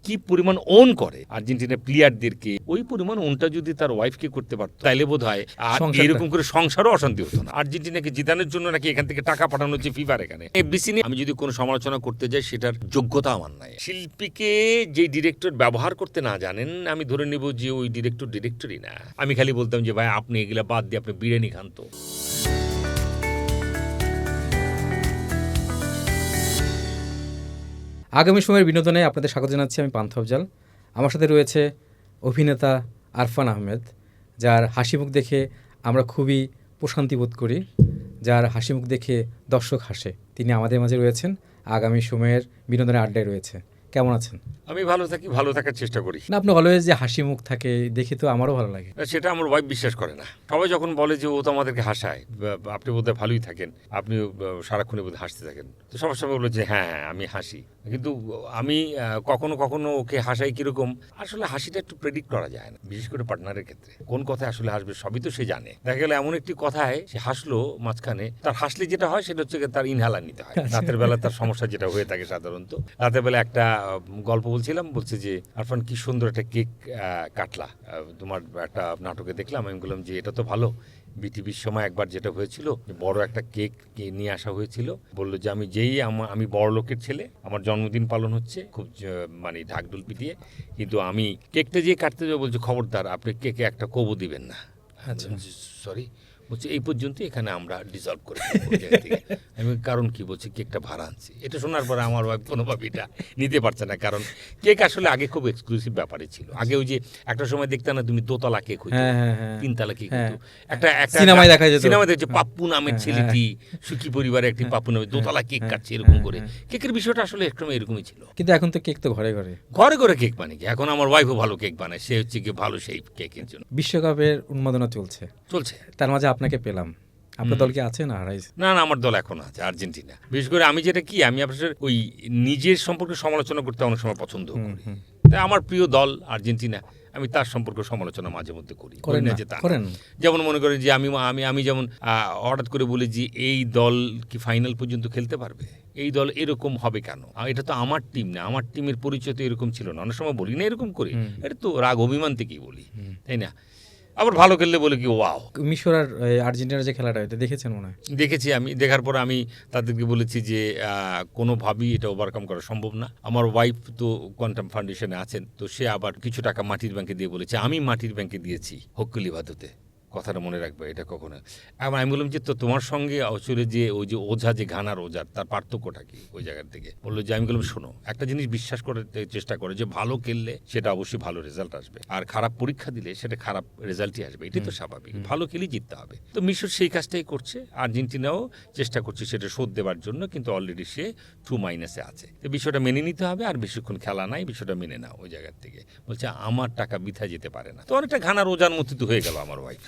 কি পরিমাণ ওন করে আর্জেন্টিনা প্লেয়ারদেরকে, ওই পরিমাণ ওনটা যদি তার ওয়াইফকে করতে পারতো তাইলে বোধ হয় আর এরকম করে সংসারও অশান্তি হতো না। আর্জেন্টিনাকে জিতানোর জন্য নাকি এখান থেকে টাকা পাঠানো হচ্ছে ফিফার এখানে। এফডিসি নিয়ে আমি যদি কোনো সমালোচনা করতে যাই সেটার যোগ্যতা আমার নাই। শিল্পীকে যে ডিরেক্টর ব্যবহার করতে না জানেন আমি ধরে নেব যে ওই ডিরেক্টরই না। আমি খালি বলতাম যে ভাই আপনি এগুলা বাদ দিয়ে আপনি বিরিয়ানি খান তো। আগামী সময়ের বিনোদনে আপনাদের স্বাগত জানাচ্ছি আমি পান্থ আফজাল। আমার সাথে রয়েছে অভিনেতা আরফান আহমেদ, যার হাসি মুখ দেখে আমরা খুবই প্রশান্তি বোধ করি, যার হাসি মুখ দেখে দর্শক হাসে। তিনি আমাদের মাঝে রয়েছেন, আগামী সময়ের বিনোদনের আড্ডায় রয়েছে। কেমন আছেন? আমি ভালো থাকি, ভালো থাকার চেষ্টা করি। না, আপনি অলওয়েজ যে হাসি মুখ থাকে দেখে তো আমারও ভালো লাগে। সেটা আমার ওয়াইফ বিশ্বাস করে না। সবাই যখন বলে যে ও তো আমাদেরকে হাসায়, আপনি বোধহয় ভালোই থাকেন, আপনি সারাক্ষণে বোধহয় হাসতে থাকেন, তো সবার সবাই বলে যে হ্যাঁ আমি হাসি। কিন্তু আমি কখনো কখনো ওকে হাসাই কিরকম, আসলে হাসিটা একটু প্রেডিক্ট করা যায় না, বিশেষ করে পার্টনারের ক্ষেত্রে। কোন কথায় আসলে হাসবে সবই তো সে জানে। দেখা গেলে এমন একটি কথায় সে হাসলো, মাঝখানে তার হাসলে যেটা হয় সেটা হচ্ছে তার ইনহেলার নিতে হয়। রাতের বেলা তার সমস্যা যেটা হয়ে থাকে সাধারণত, রাতের বেলা একটা গল্প বলছে যে আরফান কি সুন্দর একটা কেক কাটলা, তোমার একটা নাটকে দেখলাম। আমি বললাম যে এটা তো ভালো। বিটিভির সময় একবার যেটা হয়েছিল, বড় একটা কেক নিয়ে আসা হয়েছিল, বললো যে আমি বড় লোকের ছেলে, আমার জন্মদিন পালন হচ্ছে খুব মানে ঢাকঢোল পিটিয়ে, কিন্তু আমি কেকটা যে কাটতে যাবো বলছে খবরদার আপনি কেকে একটা কবু দিবেন না। আচ্ছা সরি, বলছে এই পর্যন্ত এখানে আমরা ডিসলভ করে আমি কারণ কি বলছি কেকটা ভাড়া আনছি। এটা শোনার পরে আমার ওয়াইফ কোনোভাবে এটা নিতে পারছে না, কারণ কেক আসলে আগে খুব এক্সক্লুসিভ ব্যাপারে ছিল। আগে ওই যে একটা সময় দেখতে না তুমি দোতলা কেক হইতো, তিনতলা কেক হইতো, একটা সিনেমায় দেখা যেত, সিনেমায় দেখছে পাপ্পু নামের ছেলেটি সুখী পরিবারে একটি পাপ্পু নামে দোতলা কেক কাটছে এরকম করে। কেকের বিষয়টা আসলে একদম এরকমই ছিল, কিন্তু এখন তো কেক তো ঘরে ঘরে কেক বানে কি। এখন আমার ওয়াইফও ভালো কেক বানায়, সে হচ্ছে কি ভালো সেই কেকের জন্য। বিশ্বকাপের উন্মাদনা চলছে, তার মাঝে আপনাকে পেলাম। আপনার দল কি আছে না হারাইছে? না, আমার দল এখন আছে আর্জেন্টিনা। বিশেষ করে আমি যেটা কি, আমি আপনার ওই নিজের সম্পর্কে সমালোচনা করতে অনেক সময় পছন্দ করি। তাই আমার প্রিয় দল আর্জেন্টিনা, আমি তার সম্পর্কে সমালোচনা মাঝে মধ্যে করি না যে তা। যেমন মনে করেন যে আমি যেমন হঠাৎ করে বলি যে এই দল কি ফাইনাল পর্যন্ত খেলতে পারবে, এই দল এরকম হবে কেন, এটা তো আমার টিম না, আমার টিমের পরিচয় তো এরকম ছিল না। অনেক সময় বলি না এরকম করে, এটা তো রাগ অভিমান থেকেই বলি, তাই না? আবার ভালো খেললে বলে কি ওয়াও। মিশর আর আর্জেন্টিনার যে খেলাটা হয়তো দেখেছেন মনে হয়? দেখেছি। আমি দেখার পর আমি তাদেরকে বলেছি যে কোনোভাবেই এটা ওভারকাম করা সম্ভব না। আমার ওয়াইফ তো কোয়ান্টাম ফাউন্ডেশনে আছেন, তো সে আবার কিছু টাকা মাটির ব্যাংকে দিয়ে বলেছে আমি মাটির ব্যাংকে দিয়েছি হক্কুলি বাদুতে। কথাটা মনে রাখবে এটা কখনো। আমি বললাম যে তো তোমার সঙ্গে আসলে যে ওই যে ওঝা, যে ঘানার ওঝার, তার পার্থক্যটা কি ওই জায়গার থেকে? বললো যে আমি বললাম শোনো, একটা জিনিস বিশ্বাস করতে চেষ্টা করো যে ভালো খেললে সেটা অবশ্যই ভালো রেজাল্ট আসবে, আর খারাপ পরীক্ষা দিলে সেটা খারাপ রেজাল্টই আসবে, এটাই তো স্বাভাবিক। ভালো খেলেই জিততে হবে। তো মিশর সেই কাজটাই করছে, আর্জেন্টিনাও চেষ্টা করছে সেটা শোধ দেওয়ার জন্য, কিন্তু অলরেডি সে 2- আছে। তো বিষয়টা মেনে নিতে হবে, আর বেশিক্ষণ খেলা নাই, বিষয়টা মেনে নাও। ওই জায়গার থেকে বলছে আমার টাকা বৃথা যেতে পারে না। তো অনেকটা ঘানার ওঝার মতো তো হয়ে গেল আমার ওয়াইফ।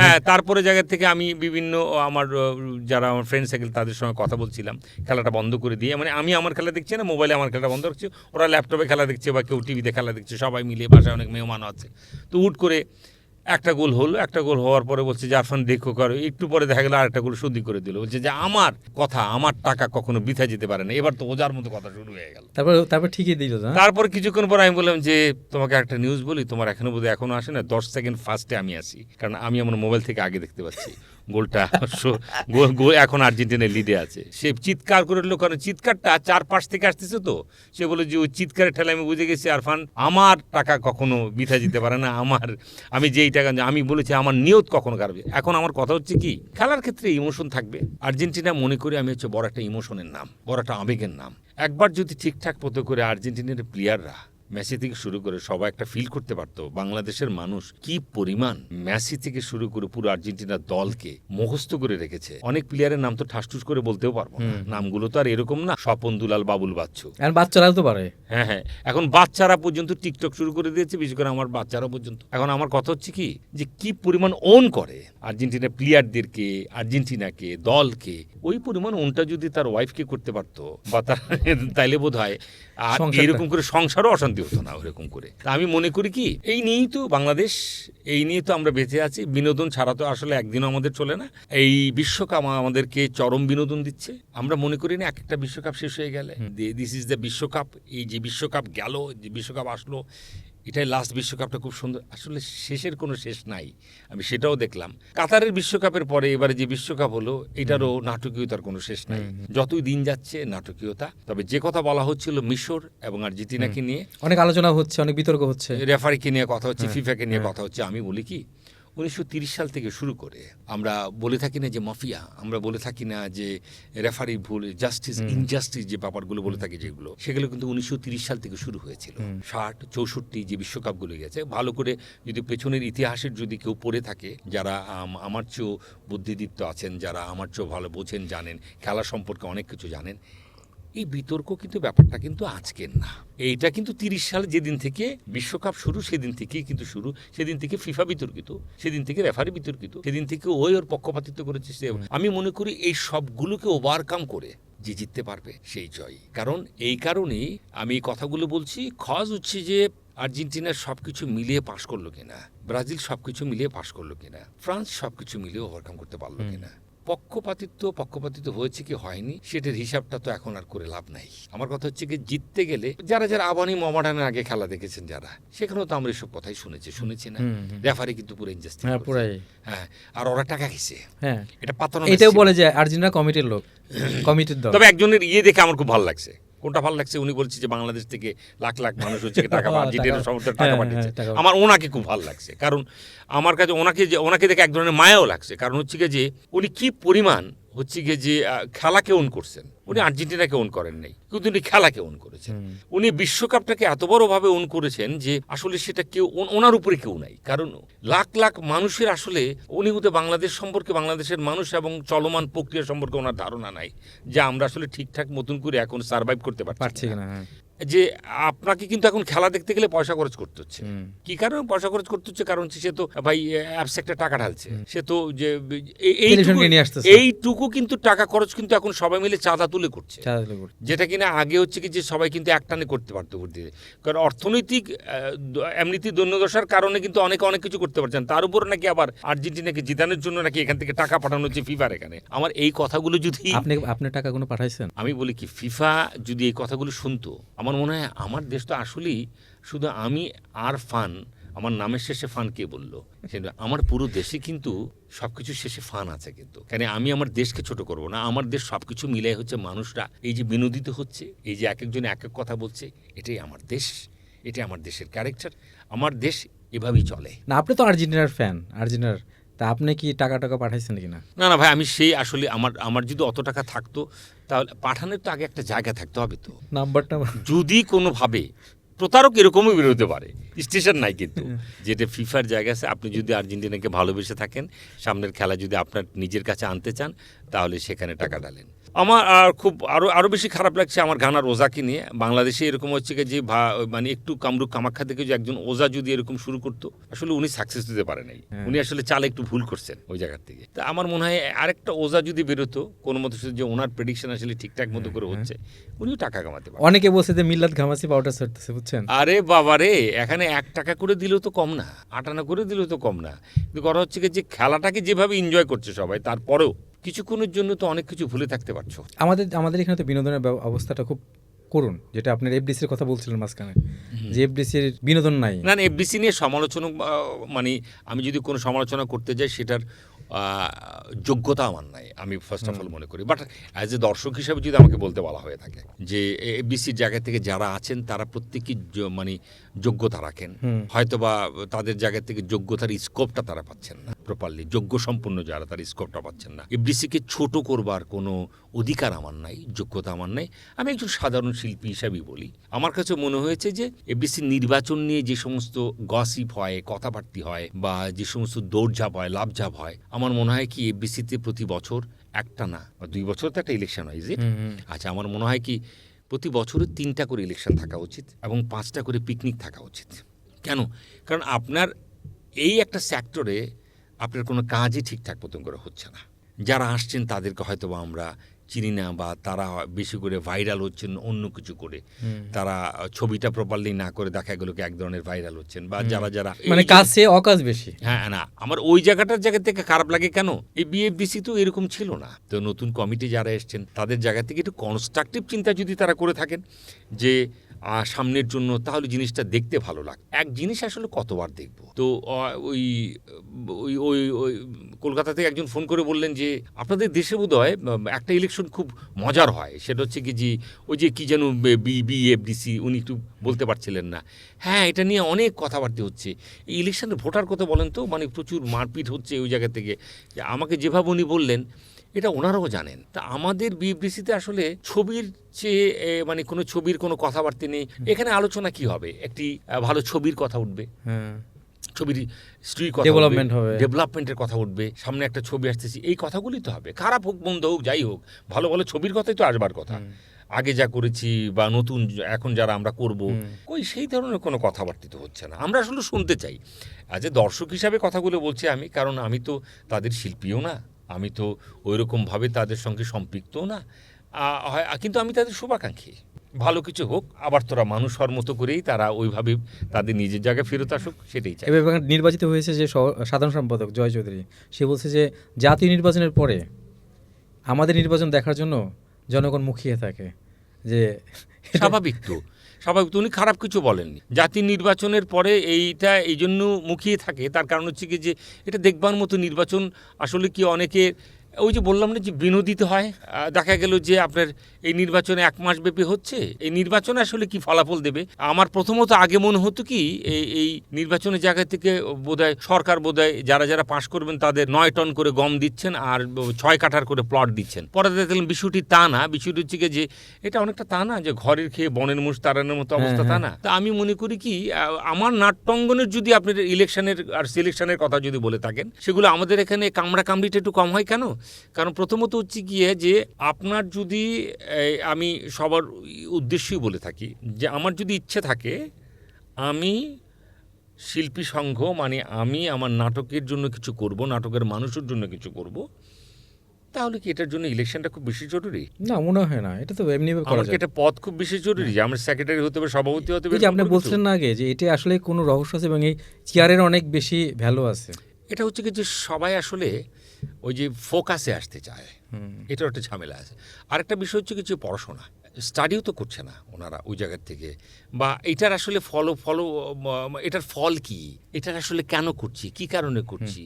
হ্যাঁ, তারপরে জায়গা থেকে আমি বিভিন্ন আমার যারা আমার ফ্রেন্ড সার্কেল তাদের সঙ্গে কথা বলছিলাম, খেলাটা বন্ধ করে দিয়ে, মানে আমি আমার খেলা দেখছি না, মোবাইলে আমার খেলাটা বন্ধ রাখছি, ওরা ল্যাপটপে খেলা দেখছে বা কেউ টিভিতে খেলা দেখছে, সবাই মিলিয়ে, বাসায় অনেক মেহমানও আছে। তো হুট করে একটা গোল হলো, একটা গোল হওয়ার পরে বলছে যে আরফান দেখো করো, একটু পরে দেখা গেলো আরেকটা গোল শুদ্ধি করে দিল, বলছে যে আমার কথা, আমার টাকা কখনো বৃথা যেতে পারে না। এবার তো ওজার মতো কথা শুরু হয়ে গেল। তারপর ঠিকই দিল। তারপর কিছুক্ষণ পর আমি বললাম যে তোমাকে একটা নিউজ বলি, তোমার এখনো আসে না, 10 সেকেন্ড ফার্স্টে আমি আসি, কারণ আমি আমার মোবাইল থেকে আগে দেখতে পাচ্ছি গোলটা। গোল এখন আর্জেন্টিনার লিডে আছে। সে চিৎকার করে উঠলো, কারণ চিৎকারটা 4 পাশ থেকে আসতেছে, তো সে বলে যে ওই চিৎকারের ঠেলে আমি বুঝে গেছি আরফান আমার টাকা কখনো বৃথা যেতে পারে না, আমি যেই টাকা, আমি বলেছি আমার নিয়ত কখনো কারবে। এখন আমার কথা হচ্ছে কি, খেলার ক্ষেত্রে ইমোশন থাকবে। আর্জেন্টিনা মনে করি আমি হচ্ছে বড় একটা ইমোশনের নাম, বড় একটা আবেগের নাম। একবার যদি ঠিকঠাক মতো করে আর্জেন্টিনার প্লেয়াররা, মেসি থেকে শুরু করে সবাই একটা ফিল করতে পারতো বাংলাদেশের মানুষ কি পরিমাণ মেসি থেকে শুরু করে পুরো আর্জেন্টিনার দলকে মুখস্থ করে রেখেছে। অনেক প্লেয়ারের নাম তো ঠাসঠুস করে বলতেও পারবো না, নামগুলো তো আর এরকম না স্বপন দুলাল, বাবুল বাচ্চু, বাচ্চারাও তো পারে। হ্যাঁ, এখন বাচ্চারা পর্যন্ত টিকটক শুরু করে দিয়েছে, বিশেষ করে আমার বাচ্চারা পর্যন্ত। এখন আমার কথা হচ্ছে কি, যে কি পরিমাণ ওন করে আর্জেন্টিনা প্লেয়ারদেরকে, আর্জেন্টিনাকে, দলকে, ওই পরিমাণ ওনটা যদি তার ওয়াইফকে করতে পারতো বা তাইলে বোধ হয় আর এরকম করে সংসারও অশান্তি হতো না ওরকম করে। তা আমি মনে করি কি এই নিয়েই তো বাংলাদেশ, এই নিয়ে তো আমরা বেঁচে আছি। বিনোদন ছাড়া তো আসলে একদিনও আমাদের চলে না। এই বিশ্বকাপ আমাদেরকে চরম বিনোদন দিচ্ছে। আমরা মনে করি না এক একটা বিশ্বকাপ শেষ হয়ে গেলে দিস ইজ দ্য বিশ্বকাপ, এই যে বিশ্বকাপ গেল, যে বিশ্বকাপ আসলো, এটাই লাস্ট বিশ্বকাপটা খুব সুন্দর। আসলে শেষের কোনো শেষ নাই, আমি সেটাও দেখলাম। কাতারের বিশ্বকাপের পরে এবারে যে বিশ্বকাপ হলো, এটারও নাটকীয়তার কোনো শেষ নাই। যতই দিন যাচ্ছে নাটকীয়তা। তবে যে কথা বলা হচ্ছিল মিশর এবং আর্জেন্টিনাকে নিয়ে, অনেক আলোচনা হচ্ছে, অনেক বিতর্ক হচ্ছে, রেফারিকে নিয়ে কথা হচ্ছে, ফিফাকে নিয়ে কথা হচ্ছে। আমি বলি কি 1930 সাল থেকে শুরু করে আমরা বলে থাকি না যে মাফিয়া, আমরা বলে থাকি না যে রেফারি ভুল, জাস্টিস ইনজাস্টিস যে ব্যাপারগুলো বলে থাকি যেগুলো, সেগুলো কিন্তু 1930 সাল থেকে শুরু হয়েছিল। 60, 64 যে বিশ্বকাপগুলো গেছে, ভালো করে যদি পেছনের ইতিহাসের যদি কেউ পড়ে থাকে, যারা আমার চেয়েও বুদ্ধিদীপ্ত আছেন, যারা আমার চেয়েও ভালো বোঝেন, জানেন, খেলা সম্পর্কে অনেক কিছু জানেন, এই বিতর্ক কিন্তু ব্যাপারটা কিন্তু আজকের না। এইটা কিন্তু 30 সালে যেদিন থেকে বিশ্বকাপ শুরু, সেদিন থেকেই কিন্তু শুরু। সেদিন থেকে ফিফা বিতর্কিত, সেদিন থেকে রেফারি বিতর্কিত, সেদিন থেকে ওর পক্ষপাতিত্ব করেছে। আমি মনে করি এই সবগুলোকে ওভারকাম করে যে জিততে পারবে সেই জয়। কারণ এই কারণেই আমি এই কথাগুলো বলছি। খজ হচ্ছে যে আর্জেন্টিনার সবকিছু মিলিয়ে পাশ করলো কিনা, ব্রাজিল সবকিছু মিলিয়ে পাশ করলো কিনা, ফ্রান্স সবকিছু মিলিয়ে ওভারকাম করতে পারলো কিনা। পক্ষপাতিত্ব হয়েছে কি হয়নি, সেটার হিসাবটা তো এখন আর করে লাভ নাই। আমার কথা হচ্ছে কি জিততে গেলে যারা আবানি মোহামেডানের আগে খেলা দেখেছেন যারা, সেখানেও তো আমরা এসব কথাই শুনেছি না। রেফারি কিন্তু পুরো ইনজাস্টিস, হ্যাঁ, আর ওরা টাকা খেয়েছে, হ্যাঁ, এটা পাতানো। এটাও বলে যে আর্জেন্টিনা কমিটির লোক, কমিটির দল। তবে একজনের দেখে আমার খুব ভালো লাগছে। কোনটা ভালো লাগছে? উনি বলছে যে বাংলাদেশ থেকে লাখ লাখ মানুষ হচ্ছে টাকা আর্জেন্টিনার সমর্থনে টাকা পাঠিয়েছে। আমার ওনাকে খুব ভালো লাগছে, কারণ আমার কাছে ওনাকে দেখে এক ধরনের মায়াও লাগছে। কারণ হচ্ছে যে উনি কি পরিমাণ হচ্ছে গিয়ে যে খেলাকে ওন করছেন। উনি আর্জেন্টিনাকে ওন করেন নাই, কিন্তু উনি খেলাকে ওন করেছেন। উনি বিশ্বকাপটাকে এত বড়ভাবে ওন করেছেন যে আসলে সেটা কেউ ওনার উপরে কেউ নাই। কারণ লাখ লাখ মানুষের আসলে উনি হতে বাংলাদেশ সম্পর্কে, বাংলাদেশের মানুষ এবং চলমান প্রক্রিয়া সম্পর্কে ওনার ধারণা নাই, যে আমরা আসলে ঠিকঠাক মতন করে এখন সার্ভাইভ করতে পারছি না। যে আপনাকে কিন্তু এখন খেলা দেখতে গেলে পয়সা খরচ করতে হচ্ছে। কি কারণে পয়সা খরচ করতে হচ্ছে? কারণ সে তো ভাই অ্যাপস একটা টাকা ঢালছে, সে তো যে এইটুকু কিন্তু টাকা খরচ কিন্তু এখন সবাই মিলে চাঁদা তুলে করছে, যেটা কিনা আগে হচ্ছে কি যে সবাই কিন্তু একটানে করতে পারতো। কারণ অর্থনৈতিক এমনিতে দৈন্যদশার কারণে কিন্তু অনেক কিছু করতে পারছেন। তার উপর নাকি আবার আর্জেন্টিনাকে জিতানোর জন্য নাকি এখান থেকে টাকা পাঠানো হচ্ছে ফিফার এখানে। আমার এই কথাগুলো যদি আপনি টাকাগুলো পাঠাইছেন, আমি বলি কি ফিফা যদি এই কথাগুলো শুনতো, আমার মনে হয় আমার দেশ তো আসলেই শুধু আমি আর ফান, আমার নামের শেষে ফান কে বললো, সেটা আমার পুরো দেশে কিন্তু সবকিছু শেষে ফান আছে। কিন্তু কেন আমি আমার দেশকে ছোট করব না? আমার দেশ সবকিছু মিলাই হচ্ছে মানুষরা এই যে বিনোদিত হচ্ছে, এই যে এক একজনে এক এক কথা বলছে, এটাই আমার দেশ, এটাই আমার দেশের ক্যারেক্টার। আমার দেশ এভাবেই চলে। না, আপনি তো আর্জেন্টিনার ফ্যান, আর্জেন্টিনার, তা আপনি কি টাকা পাঠাইছেন কিনা? না ভাই, আমি সেই আসলে আমার যদি অত টাকা থাকতো তাহলে পাঠানোর তো আগে একটা জায়গা থাকতে হবে। তো নাম্বারটা যদি কোনোভাবে প্রতারক এরকমই বেরোতে পারে, স্টেশন নাই কিন্তু যেটা ফিফার জায়গা আছে। আপনি যদি আর্জেন্টিনাকে ভালোবেসে থাকেন, সামনের খেলা যদি আপনার নিজের কাছে আনতে চান, তাহলে সেখানে টাকা ডালেন। আমার খুব আরও বেশি খারাপ লাগছে আমার ঘানার ওজাকে নিয়ে। বাংলাদেশে এরকম হচ্ছে যে মানে একটু কামরূপ কামাখ্যা থেকে যে একজন ওজা যদি এরকম শুরু করতো, আসলে উনি সাকসেস দিতে পারে নাই। উনি আসলে চালে একটু ভুল করছেন ওই জায়গার থেকে। তা আমার মনে হয় আরেকটা ওজা যদি বেরোতো কোনো মতো, যে ওনার প্রেডিকশন আসলে ঠিকঠাক মতো করে হচ্ছে, উনিও টাকা কামাতে পারেন। অনেকে বলছে যে মিল্লাত ঘামাসি পাউডার ছাড়তেছে, বুঝছেন? আরে বাবা রে, এখানে 1 টাকা করে দিলেও তো কম না, 8 আনা করে দিলেও তো কম না। কিন্তু কথা হচ্ছে যে খেলাটাকে যেভাবে এনজয় করছে সবাই, তারপরেও কিছুক্ষণের জন্য তো অনেক কিছু ভুলে থাকতে পারছো। আমাদের এখানে তো বিনোদনের অবস্থাটা খুব করুন, যেটা আপনার এফডিসির কথা বলছিলেন মাঝখানে, যে এফডিসির বিনোদন নাই। না, এফডিসি নিয়ে সমালোচনা, মানে আমি যদি কোনো সমালোচনা করতে যাই সেটার যোগ্যতা আমার নাই, আমি ফার্স্ট অফ অল মনে করি। বাট অ্যাজ এ দর্শক হিসাবে যদি আমাকে বলতে বলা হয়ে থাকে যে এফডিসির জায়গা থেকে যারা আছেন তারা প্রত্যেকেই মানে যোগ্যতা রাখেন, হয়তোবা তাদের জায়গা থেকে যোগ্যতার স্কোপটা তারা পাচ্ছেন না প্রপারলি, যোগ্য সম্পূর্ণ যারা তার স্কোপটা পাচ্ছেন না। এফডিসিকে ছোট করবার কোনো অধিকার আমার নাই, যোগ্যতা আমার নাই। আমি একজন সাধারণ শিল্পী হিসাবেই বলি, আমার কাছে মনে হয়েছে যে এফডিসির নির্বাচন নিয়ে যে সমস্ত গসিপ হয়, কথাবার্তি হয়, বা যে সমস্ত দৌড়ঝাঁপ হয়, লাভঝাপ হয়, আমার মনে হয় কি এফডিসিতে প্রতি বছর একটা না 2 বছর তো একটা ইলেকশন হয়, আচ্ছা, আমার মনে হয় কি প্রতি বছরে 3টা করে ইলেকশন থাকা উচিত এবং 5টা করে পিকনিক থাকা উচিত। কেন? কারণ আপনার এই একটা সেক্টরে আপনার কোনো কাজই ঠিকঠাক মতন করে হচ্ছে না। যারা আসছেন তাদেরকে হয়তো আমরা চিনি না, বা তারা বেশি করে ভাইরাল হচ্ছেন অন্য কিছু করে, তারা ছবিটা প্রপারলি না করে দেখা গেল কি এক ধরনের ভাইরাল হচ্ছেন, বা যারা যারা মানে কাছে অকাজ বেশি। হ্যাঁ না, আমার ওই জায়গাটার জায়গা থেকে খারাপ লাগে কেন, এই বিএফডিসি তো এরকম ছিল না। তো নতুন কমিটি যারা এসছেন তাদের জায়গা থেকে একটু কনস্ট্রাকটিভ চিন্তা যদি তারা করে থাকেন যে সামনের জন্য, তাহলে জিনিসটা দেখতে ভালো লাগে। এক জিনিস আসলে কতবার দেখব। তো ওই ওই ওই ওই কলকাতা থেকে একজন ফোন করে বললেন যে আপনাদের দেশে বোধহয় একটা ইলেকশন খুব মজার হয়, সেটা হচ্ছে কি যে ওই যে কী যেন বিএফডিসি, উনি একটু বলতে পারছিলেন না। হ্যাঁ, এটা নিয়ে অনেক কথাবার্তা হচ্ছে। এই ইলেকশনের ভোটার কথা বলেন তো, মানে প্রচুর মারপিট হচ্ছে ওই জায়গা থেকে। আমাকে যেভাবে উনি বললেন এটা ওনারাও জানেন। তা আমাদের বিএফডিসিতে আসলে ছবির চেয়ে মানে কোনো ছবির কোনো কথাবার্তা নেই। এখানে আলোচনা কি হবে, একটি ভালো ছবির কথা উঠবে, ছবির স্ত্রীর কথা, ডেভেলপমেন্টের কথা উঠবে, সামনে একটা ছবি আসতেছি, এই কথাগুলি তো হবে। খারাপ হোক মন্দ হোক যাই হোক, ভালো ভালো ছবির কথাই তো আসবার কথা। আগে যা করেছি বা নতুন এখন যারা আমরা করব, কই সেই ধরনের কোনো কথাবার্তা তো হচ্ছে না। আমরা আসলে শুনতে চাই, আজ দর্শক হিসাবে কথাগুলো বলছি আমি, কারণ আমি তো তাদের শিল্পীও না, আমি তো ওইরকমভাবে তাদের সঙ্গে সম্পৃক্তও না, কিন্তু আমি তাদের শুভাকাঙ্ক্ষী, ভালো কিছু হোক, আবার তোরা মানুষ হওয়ার মতো করেই তারা ওইভাবে তাদের নিজের জায়গায় ফেরত আসুক, সেটাই চাই। এবার নির্বাচিত হয়েছে যে সাধারণ সম্পাদক জয় চৌধুরী, সে বলছে যে জাতীয় নির্বাচনের পরে আমাদের নির্বাচন দেখার জন্য জনগণ মুখিয়ে থাকে। যে স্বাভাবিক তো, স্বাভাবিক তো, উনি খারাপ কিছু বলেননি। জাতীয় নির্বাচনের পরে এইটা এই জন্য মুখিয়ে থাকে, তার কারণ হচ্ছে কি যে এটা দেখবার মতো নির্বাচন আসলে কি অনেকে, ওই যে বললাম না যে বিনোদিত হয়, দেখা গেল যে আপনার এই নির্বাচনে 1 মাস ব্যাপী হচ্ছে, এই নির্বাচনে আসলে কি ফলাফল দেবে। আমার প্রথমত আগে মনে হতো কি এই নির্বাচনের জায়গা থেকে বোধহয় সরকার বোধহয় যারা যারা পাশ করবেন তাদের 9 টন করে গম দিচ্ছেন আর 6 কাঠার করে প্লট দিচ্ছেন। পরে দেখলাম বিষয়টি তা না, বিষয়টি হচ্ছে কি যে এটা অনেকটা তা না যে ঘরের খেয়ে বনের মুষ তাড়ানোর মতো অবস্থা, তা না। তা আমি মনে করি কি আমার নাট্যাঙ্গনের যদি আপনার ইলেকশনের আর সিলেকশনের কথা যদি বলে থাকেন, সেগুলো আমাদের এখানে কামড়া কামড়িটা একটু কম হয় কেন? কারণ প্রথমত হচ্ছে গিয়ে যে আপনার যদি, আমি সবার উদ্দেশ্যই বলে থাকি যে আমার যদি ইচ্ছে থাকে, আমি শিল্পী সংঘ মানে আমি আমার নাটকের জন্য কিছু করব, নাটকের মানুষের জন্য কিছু করব, তাহলে কি এটার জন্য ইলেকশনটা খুব বেশি জরুরি? না, মনে হয় না। এটা তো এমনি করা যায়। এটা পদ খুব বেশি জরুরি যে আমার সেক্রেটারি হতে হবে, সভাপতি হতে হবে? আপনি বলছিলেন না আগে যে এটা আসলে কোনো রহস্য আছে এবং এই চেয়ারের অনেক বেশি ভ্যালু আছে। এটা হচ্ছে কি যে সবাই আসলে ওই যে ফোকাসে আসতে চায়, এটার একটা ঝামেলা আছে। আরেকটা বিষয় হচ্ছে কিছু পড়াশোনা, স্টাডিও তো করছে না ওনারা ওই জায়গার থেকে, বা এটার আসলে এটার ফল কি, এটার আসলে কেন করছি, কি কারণে করছি,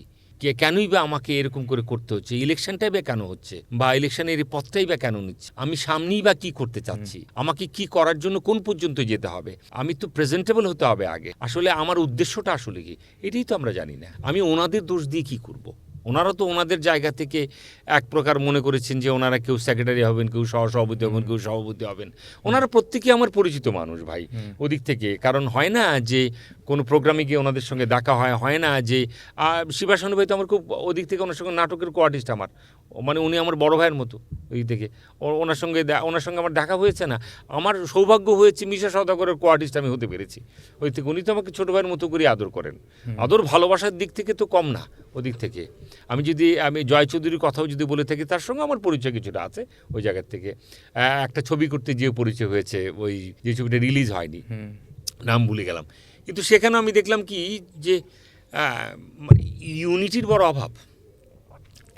কেনই বা আমাকে এরকম করে করতে হচ্ছে, ইলেকশনটাই বা কেন হচ্ছে, বা ইলেকশনের এই পথটাই বা কেন নিচ্ছে, আমি সামনেই বা কি করতে চাচ্ছি, আমাকে কি করার জন্য কোন পর্যন্ত যেতে হবে, আমি তো প্রেজেন্টেবল হতে হবে আগে, আসলে আমার উদ্দেশ্যটা আসলে কি, এটাই তো আমরা জানি না। আমি ওনাদের দোষ দিয়ে কি করব? ওনারা তো ওনাদের জায়গা থেকে এক প্রকার মনে করেছেন যে ওনারা কেউ সেক্রেটারি হবেন, কেউ সহসভাপতি হবেন, কেউ সভাপতি হবেন। ওনারা প্রত্যেকেই আমার পরিচিত মানুষ ভাই ওদিক থেকে। কারণ হয় না যে কোনো প্রোগ্রামে গিয়ে ওনাদের সঙ্গে দেখা হয় না যে শিবাসানু ভাই তো আমার খুব ওদিক থেকে, ওনার সঙ্গে নাটকের কো-আর্টিস্ট আমার, মানে উনি আমার বড় ভাইয়ের মতো ওই থেকে। ওনার সঙ্গে আমার দেখা হয়েছে না, আমার সৌভাগ্য হয়েছে মিশা সওদাগরের কো-আর্টিস্ট আমি হতে পেরেছি ওই থেকে। উনি তো আমাকে ছোটো ভাইয়ের মতো করে আদর করেন, আদর ভালোবাসার দিক থেকে তো কম না ওদিক থেকে। আমি জয় চৌধুরীর কথাও যদি বলে থাকি, তার সঙ্গে আমার পরিচয় কিছুটা আছে ওই জায়গার থেকে। একটা ছবি করতে গিয়ে পরিচয় হয়েছে, ওই যে ছবিটা রিলিজ হয়নি, নাম ভুলে গেলাম, কিন্তু সেখানে আমি দেখলাম কি যে মানে ইউনিটির বড় অভাব,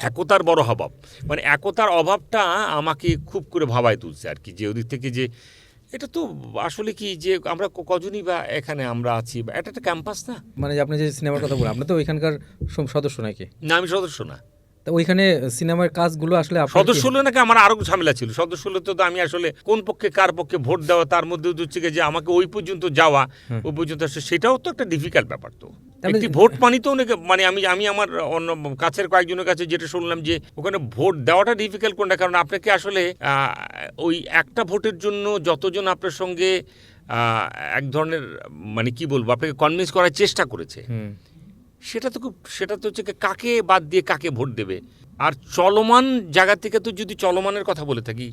একতার বড় অভাব, মানে একতার অভাবটা আমাকে খুব করে ভাবায় তুলছে আর কি। যে ওদিক থেকে যে এটা তো আসলে কি যে আমরা কজনই বা এখানে আমরা আছি, বা এটা একটা ক্যাম্পাস না। মানে আপনি যে সিনেমার কথা বলেন, আপনি তো ওইখানকার সদস্য নাকি? না, আমি সদস্য না। তো ওইখানে সিনেমার কাজগুলো আসলে সদস্য হলে নাকি আমার আরো ঝামেলা ছিল। সদস্য হলে তো আমি আসলে কোন পক্ষে কার পক্ষে ভোট দেওয়া, তার মধ্যে হচ্ছে যে আমাকে ওই পর্যন্ত যাওয়া, ওই পর্যন্ত আসলে সেটাও তো একটা ডিফিকাল্ট ব্যাপার। তো একটি ভোট পানি তো অনেকে, মানে আমি আমার অন্য কাছের কয়েকজনের কাছে যেটা শুনলাম যে ওখানে ভোট দেওয়াটা ডিফিকাল্ট কোনটা, কারণ আপনাকে আসলে ওই একটা ভোটের জন্য যতজন আপনার সঙ্গে এক ধরনের মানে কি বলবো আপনাকে কনভিন্স করার চেষ্টা করেছে, সেটা তো হচ্ছে কাকে বাদ দিয়ে কাকে ভোট দেবে। আর চলমান জায়গা থেকে তো যদি চলমানের কথা বলে থাকি,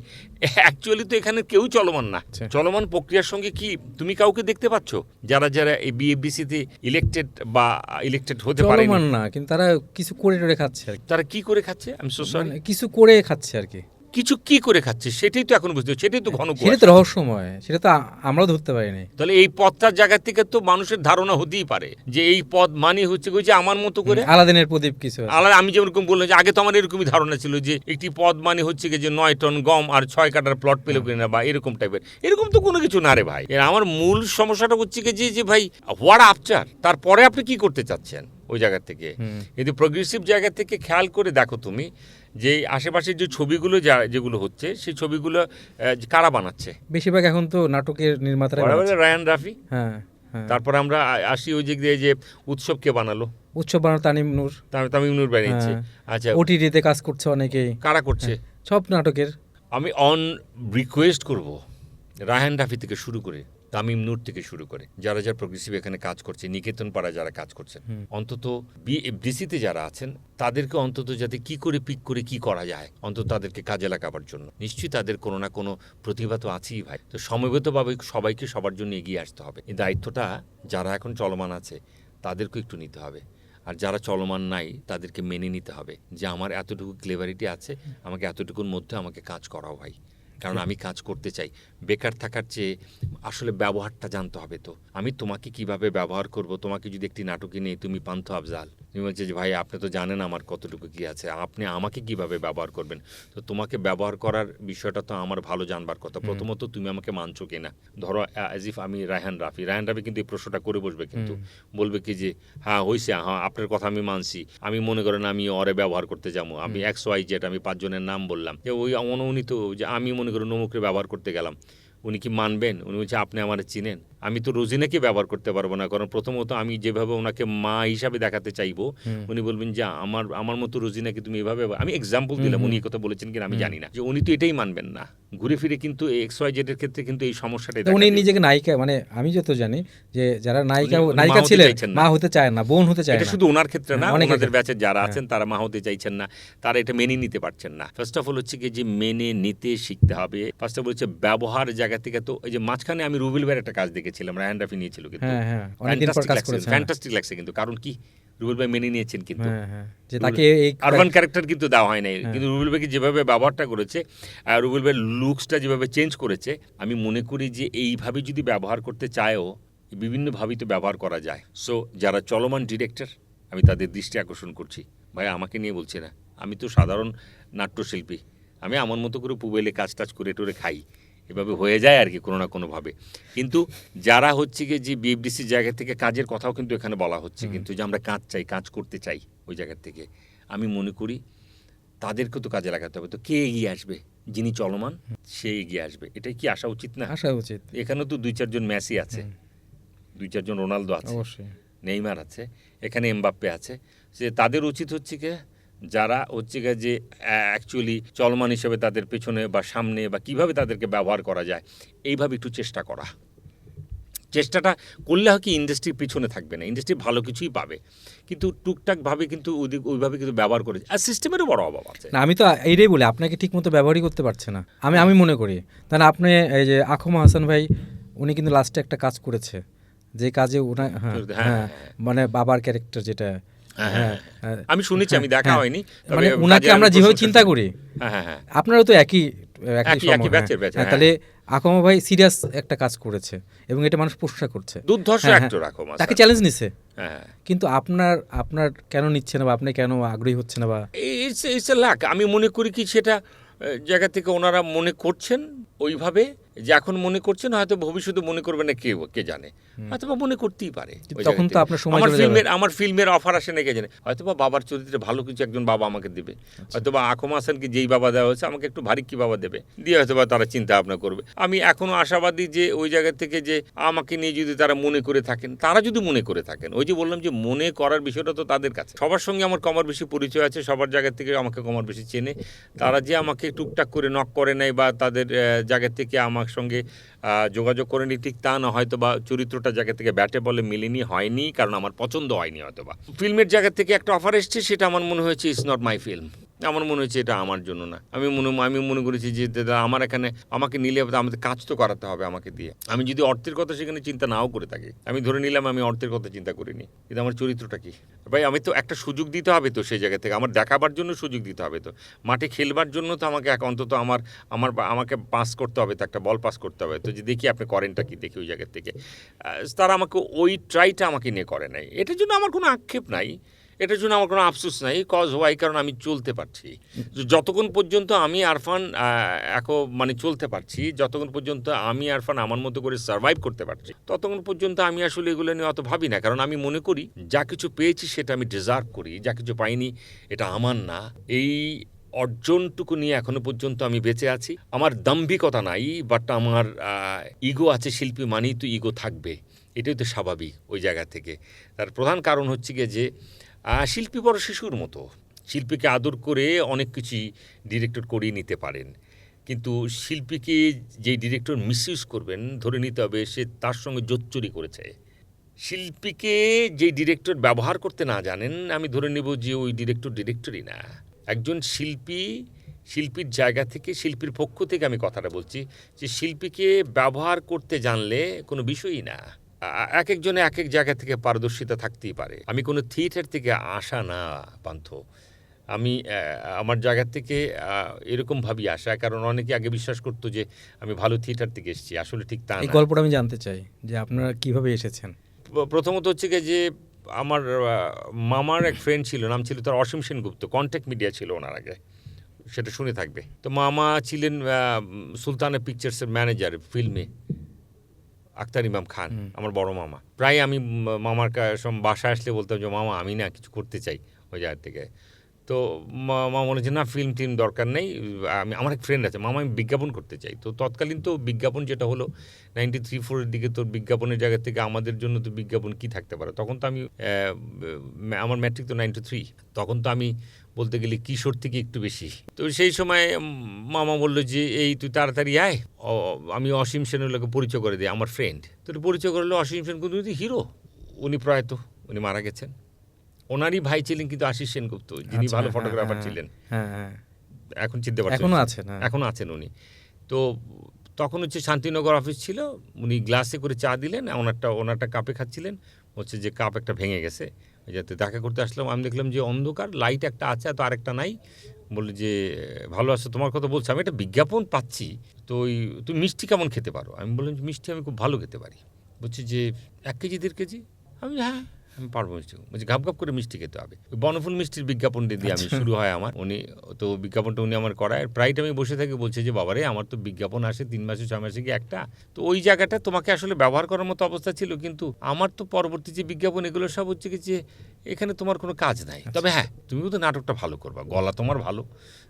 অ্যাকচুয়ালি তো এখানে কেউ চলমান না। চলমান প্রক্রিয়ার সঙ্গে কি তুমি কাউকে দেখতে পাচ্ছ যারা এই বিএফডিসিতে ইলেক্টেড হতে পারে না, কিন্তু তারা কিছু করে খাচ্ছে। তারা কি করে খাচ্ছে? আমি সো সরি, কিছু করে খাচ্ছে আর কি। কিছু কি করে খাচ্ছে সেটাই তো এখন বুঝতে, সেটাই তো ঘন সেটা কুয়াশা। তো রহস্যময়, সেটা তো আমরাও ধরতে পারিনি। তাহলে এই পথটার জায়গা থেকে তো মানুষের ধারণা হতেই পারে যে এই পথ মানে হচ্ছে যে আমার মতো করে আলাদিনের প্রদীপ কিছু আছে। আলাদা। আমি যেরকম বললাম যে আগে তো আমার এরকমই ধারণা ছিল যে একটি পদ মানে হচ্ছে কি যে 9 টন গম আর 6 কাটার প্লট পেলে কিনা বা এরকম টাইপের, এরকম তো কোনো কিছু না রে ভাই। আমার মূল সমস্যাটা হচ্ছে কি যে ভাই হোয়াট আফটার, তারপরে আপনি কি করতে চাচ্ছেন ওই জায়গা থেকে। কিন্তু প্রোগ্রেসিভ জায়গা থেকে খেয়াল করে দেখো তুমি যে আশেপাশের যে ছবিগুলো যেগুলো হচ্ছে সেই ছবিগুলো কারা বানাচ্ছে? বেশিরভাগ এখন তো নাটকের নির্মাতারা বানাচ্ছে। রায়ান রাফি। হ্যাঁ হ্যাঁ। তারপরে আমরা আসি ওই যে যে উৎসব কে বানালো? উৎসব বানানো তানিম নূর। তামিম নূর বানিয়েছে। হ্যাঁ। আচ্ছা, ওটিটিতে কাজ করছে অনেকেই। কারা করছে? সব নাটকের। আমি অন রিকোয়েস্ট করব রায়হান রাফি থেকে শুরু করে তামিম নূর থেকে শুরু করে যারা যারা প্রোগ্রেসিভ এখানে কাজ করছে, নিকেতন পাড়া যারা কাজ করছেন, অন্তত বিএফডিসিতে যারা আছেন তাদেরকে অন্তত যাতে কি করে পিক করে কি করা যায় অন্তত তাদেরকে কাজে লাগাবার জন্য। নিশ্চয়ই তাদের কোনো না কোনো প্রতিভা তো আছেই ভাই। তো সমবেতভাবে সবাইকে সবার জন্য এগিয়ে আসতে হবে। এই দায়িত্বটা যারা এখন চলমান আছে তাদেরকেও একটু নিতে হবে, আর যারা চলমান নাই তাদেরকে মেনে নিতে হবে যে আমার এতটুকু ক্লেভারিটি আছে, আমাকে এতটুকুর মধ্যে আমাকে কাজ করাও ভাই, কারণ আমি কাজ করতে চাই। বেকার থাকার চেয়ে আসলে ব্যবহারটা জানতে হবে। তো আমি তোমাকে কিভাবে ব্যবহার করব, তোমাকে যদি একটি নাটকে নেই তুমি পান্থ আফজাল, তুমি বলছে যে ভাই আপনি তো জানেন আমার কতটুকু কি আছে, আপনি আমাকে কিভাবে ব্যবহার করবেন। তো তোমাকে ব্যবহার করার বিষয়টা তো আমার ভালো জানবার কথা। প্রথমত তুমি আমাকে মানছো কিনা। ধরো অ্যাজ ইফ আমি রায়হান রাফি কিন্তু এই প্রশ্নটা করে বসবে, কিন্তু বলবে কি যে হ্যাঁ হয়েছে, হ্যাঁ আপনার কথা আমি মানছি, আমি মনে করেন আমি ওরে ব্যবহার করতে যাবো, আমি XYZ আমি 5 জনের নাম বললাম, যে ওই উনি তো যে আমি মনে করি নমুকরে ব্যবহার করতে গেলাম, উনি কি মানবেন? উনি বলছে আপনি আমার চিনেন, আমি তো রোজিনাকে ব্যবহার করতে পারবো না, কারণ প্রথমত আমি যেভাবে ওনাকে মা হিসাবে দেখাতে চাইবো উনি বলবেন যে আমার মতো রোজিনাকে তুমি এভাবে, আমি এক্সাম্পল দিলাম, উনি এই কথা বলেছেন কিনা আমি জানি না, যে উনি তো এটাই মানবেন না। ঘুরে ফিরে কিন্তু XYZ এর ক্ষেত্রে কিন্তু এই সমস্যাটাই উনি দেখা নিজেকে নায়িকা, মানে আমি যত জানি যে যারা নায়িকা উনি নায়িকা মা হতে ছিলেন চাইছেন না। মা হতে চায় না, বোন হতে চায় এটা না। শুধু ওনার ক্ষেত্রে না, অনেকের ওনাদের ক্ষেত্রে। ব্যাচে যারা আছেন তারা মা হতে চাইছেন না, তারা এটা মেনে নিতে পারছেন না। ফার্স্ট অফ অল হচ্ছে কি যে মেনে নিতে শিখতে হবে। ফার্স্ট অফ অল হচ্ছে ব্যবহার জায়গা থেকে। তো এই যে মাঝখানে আমি রুবেল ভাইয়ের একটা কাজ দেখেছিলাম, রায়ান রাফি নিয়েছিল, কিন্তু হ্যাঁ হ্যাঁ, অনেকদিন পর কাজ করেছে। ফ্যান্টাস্টিক লাগছে কিন্তু, কারণ কি রুবেল ভাই মেনে নিয়েছেন কিন্তু, হ্যাঁ হ্যাঁ, যে তাকে এই আরবান ক্যারেক্টার কিন্তু দেওয়া হয় নাই, কিন্তু রুবেল ভাইকে যেভাবে ব্যবহারটা করেছে, রুবেল ভাইয়ের লুকসটা যেভাবে চেঞ্জ করেছে, আমি মনে করি যে এইভাবে যদি ব্যবহার করতে চায়ও বিভিন্নভাবেই তো ব্যবহার করা যায়। সো যারা চলমান ডিরেক্টর আমি তাদের দৃষ্টি আকর্ষণ করছি, ভাই আমাকে নিয়ে বলছি না, আমি তো সাধারণ নাট্যশিল্পী, আমি আমার মতো করে পুবেলে কাজ টাজ করে টোরে খাই, এভাবে হয়ে যায় আর কি কোনো না কোনোভাবে। কিন্তু যারা হচ্ছে কি যে বিএফডিসির জায়গা থেকে কাজের কথাও কিন্তু এখানে বলা হচ্ছে, কিন্তু যে আমরা কাজ চাই, কাজ করতে চাই ওই জায়গা থেকে, আমি মনে করি তাদেরকে তো কাজে লাগাতে হবে। তো কে এগিয়ে আসবে? যিনি চলমান সে এগিয়ে আসবে, এটাই কি আসা উচিত না? আসা উচিত। এখানেও তো 2-4 জন মেসি আছে, 2-4 জন রোনালদো আছে, অবশ্যই নেইমার আছে, এখানে এমবাপ্পে আছে, যে তাদের উচিত হচ্ছে কি যারা হচ্ছে গিয়ে যে অ্যাকচুয়ালি চলমান হিসেবে তাদের পেছনে বা সামনে বা কিভাবে তাদেরকে ব্যবহার করা যায় এইভাবে একটু চেষ্টা করা। চেষ্টাটা করলে হয় কি ইন্ডাস্ট্রির পিছনে থাকবে না, ইন্ডাস্ট্রি ভালো কিছুই পাবে, কিন্তু টুকটাকভাবে কিন্তু ওইভাবে কিন্তু ব্যবহার করে, আর সিস্টেমেরও বড় অভাব আছে। না, আমি তো এইটাই বলি আপনাকে ঠিক মতো ব্যবহারই করতে পারছে না, আমি মনে করি। তাহলে আপনি এই যে আখমা হাসান ভাই, উনি কিন্তু লাস্টে একটা কাজ করেছে, যে কাজে ওনা হ্যাঁ মানে বাবার ক্যারেক্টার যেটা, হ্যাঁ আমি শুনেছি, আমি দেখা হয়নি, মানে উনাকে আমরা যেভাবে চিন্তা করি, হ্যাঁ আপনারও তো একই ব্যাচের। তাহলে আকমা ভাই সিরিয়াস একটা কাজ করেছে এবং এটা মানুষ প্রশংসা করছে, দুর্ধর্ষ অ্যাক্টর আকমা, তাকে চ্যালেঞ্জ নিছে। হ্যাঁ, কিন্তু আপনার কেন নিচ্ছে না বা আপনি কেন আগ্রহী হচ্ছে না? বা ইটস এ ল্যাক। আমি মনে করি কি সেটা জায়গা থেকে ওনারা মনে করছেন ওইভাবে, যে এখন মনে করছেন, হয়তো ভবিষ্যতে মনে করবে না, কে জানে, হয়তো বা মনে করতেই পারে। তখন তো আপনার সময় চলে যাবে। আমার ফিল্মের অফার আসে না, কে জানে, হয়তো বা বাবার চরিত্রে ভালো কিছু একজন বাবা আমাকে দেবে, হয়তো বা আকমা হাসানকে যেই বাবা দেওয়া হয়েছে আমাকে একটু ভারী কি বাবা দেবে, দিয়ে হয়তো বা তারা চিন্তা ভাবনা করবে। আমি এখনো আশাবাদী যে ওই জায়গা থেকে যে আমাকে নিয়ে যদি তারা মনে করে থাকেন, ওই যে বললাম যে মনে করার বিষয়টা তো তাদের কাছে। সবার সঙ্গে আমার কমার বেশি পরিচয় আছে, সবার জায়গা থেকে আমাকে কমার বেশি চেনে, তারা যে আমাকে টুকটাক করে নক করে নেয় বা তাদের জায়গা থেকে আমার সঙ্গে যোগাযোগ করেনি ঠিক তা না, হয়তো বা চরিত্রটা জায়গা থেকে ব্যাটে বলে মিলেনি, হয়নি, কারণ আমার পছন্দ হয়নি, হয়তো বা ফিল্মের জায়গা থেকে একটা অফার এসছে, সেটা আমার মনে হয়েছে ইটস নট মাই ফিল্ম। আমার মনে হচ্ছে এটা আমার জন্য না। আমি মনে করেছি যে দাদা আমার এখানে আমাকে নিলে আমাদের কাজ তো করাতে হবে আমাকে দিয়ে। আমি যদি অর্থের কথা সেখানে চিন্তা নাও করে থাকি, আমি ধরে নিলাম আমি অর্থের কথা চিন্তা করিনি, কিন্তু আমার চরিত্রটা কি? ভাই আমি তো একটা সুযোগ দিতে হবে তো সেই জায়গা থেকে, আমার দেখাবার জন্য সুযোগ দিতে হবে তো, মাঠে খেলবার জন্য তো আমাকে অন্তত আমাকে পাস করতে হবে, তো একটা বল পাস করতে হবে তো, যে দেখি আপনি করেনটা কি, দেখি ওই জায়গা থেকে। তারা আমাকে ওই ট্রাইটা আমাকে নিয়ে করে নাই। এটার জন্য আমার কোনো আক্ষেপ নাই, এটার জন্য আমার কোনো আফসোস নাই। কজ হোয়াই, কারণ আমি চলতে পারছি। যতক্ষণ পর্যন্ত আমি আরফান মানে চলতে পারছি, যতক্ষণ পর্যন্ত আমি আরফান আমার মতো করে সার্ভাইভ করতে পারছি, ততক্ষণ পর্যন্ত আমি আসলে এগুলো নিয়ে অত ভাবি না। কারণ আমি মনে করি যা কিছু পেয়েছি সেটা আমি ডিজার্ভ করি, যা কিছু পাইনি এটা আমার না। এই অর্জনটুকু নিয়ে এখনো পর্যন্ত আমি বেঁচে আছি। আমার দাম্ভিকতা নাই, বাট আমার ইগো আছে। শিল্পী মানেই তো ইগো থাকবে, এটাই তো স্বাভাবিক ওই জায়গা থেকে। তার প্রধান কারণ হচ্ছে গিয়ে যে শিল্পী বড় শিশুর মতো, শিল্পীকে আদর করে অনেক কিছুই ডিরেক্টর করিয়ে নিতে পারেন, কিন্তু শিল্পীকে যেই ডিরেক্টর মিসইউজ করবেন ধরে নিতে হবে সে তার সঙ্গে জোচ্চুরি করেছে। শিল্পীকে যেই ডিরেক্টর ব্যবহার করতে না জানেন, আমি ধরে নেব যে ওই ডিরেক্টরই না। একজন শিল্পীর জায়গা থেকে, শিল্পীর পক্ষ থেকে আমি কথাটা বলছি, যে শিল্পীকে ব্যবহার করতে জানলে কোনো বিষয়ই না। এক একজনে এক এক জায়গা থেকে পারদর্শিতা থাকতেই পারে। আমি কোনো থিয়েটার থেকে আসা না পান্থ, আমি আমার জায়গা থেকে এরকমভাবেই আসা। কারণ অনেকে আগে বিশ্বাস করতো যে আমি ভালো থিয়েটার থেকে এসেছি, আসলে ঠিক তা না। এই গল্পটা আমি জানতে চাই যে আপনারা কিভাবে এসেছেন। প্রথমত হচ্ছে গিয়ে যে আমার মামার এক ফ্রেন্ড ছিল, নাম ছিল তার অসীম সেনগুপ্ত, কন্ট্যাক্ট মিডিয়া ছিল ওনার আগে, সেটা শুনে থাকবে। তো মামা ছিলেন সুলতানা পিকচার্সের ম্যানেজার ফিল্মে, আখতার ইমাম খান, আমার বড় মামা। প্রায় আমি মামার বাসায় আসলে বলতাম যে মামা আমি না কিছু করতে চাই ওই জায়গা থেকে। তো মামা মনে হচ্ছে না ফিল্ম টিম দরকার নেই, আমার এক ফ্রেন্ড আছে মামা, আমি বিজ্ঞাপন করতে চাই। তো তৎকালীন তো বিজ্ঞাপন যেটা হলো 93-4 দিকে, তো বিজ্ঞাপনের জায়গা থেকে আমাদের জন্য তো বিজ্ঞাপন কী থাকতে পারে। তখন তো আমি আমার ম্যাট্রিক তো 93, তখন তো আমি বলতে গেলে কিশোর থেকে একটু বেশি। তো সেই সময় মামা বললো যে এই তুই তাড়াতাড়ি আয়, আমি অসীম সেনের লোকে পরিচয় করে দিই, আমার ফ্রেন্ড। তো পরিচয় করলো অসীম সেন কিন্তু হিরো, উনি প্রয়াত, উনি মারা গেছেন। ওনারই ভাই ছিলেন কিন্তু আশিস সেনগুপ্ত, যিনি ভালো ফটোগ্রাফার ছিলেন। এখন চিনতে পারছেন, এখনও আছেন উনি। তো তখন হচ্ছে শান্তিনগর অফিস ছিল, উনি গ্লাসে করে চা দিলেন, ওনারটা কাপে খাচ্ছিলেন, হচ্ছে যে কাপ একটা ভেঙে গেছে, যাতে দেখা করতে আসলাম। আমি দেখলাম যে অন্ধকার, লাইট একটা আছে তো আরেকটা নাই। বললো যে ভালো আছো, তোমার কথা বলছো, আমি একটা বিজ্ঞাপন পাচ্ছি, তো তুমি মিষ্টি কেমন খেতে পারো? আমি বললাম যে মিষ্টি আমি খুব ভালো খেতে পারি। বলছি যে 1 কেজি 1.5 কেজি? আমি হ্যাঁ আমি পারবো মিষ্টি। বলছি ঘাপ করে মিষ্টি খেতে হবে। বনফুল মিষ্টির বিজ্ঞাপন দিয়ে আমি শুরু হয় আমার, উনি তো বিজ্ঞাপনটা উনি আমার করায়। প্রায় আমি বসে থাকি, বলছে যে বাবারে আমার তো বিজ্ঞাপন আসে 3 মাসে 6 মাসে কি একটা। তো ওই জায়গাটা তোমাকে আসলে ব্যবহার করার মতো অবস্থা ছিল, কিন্তু আমার তো পরবর্তী যে বিজ্ঞাপন এগুলো সব হচ্ছে কি যে এখানে তোমার কোনো কাজ নাই। তবে হ্যাঁ, তুমিও তো নাটকটা ভালো করবা, গলা তোমার ভালো,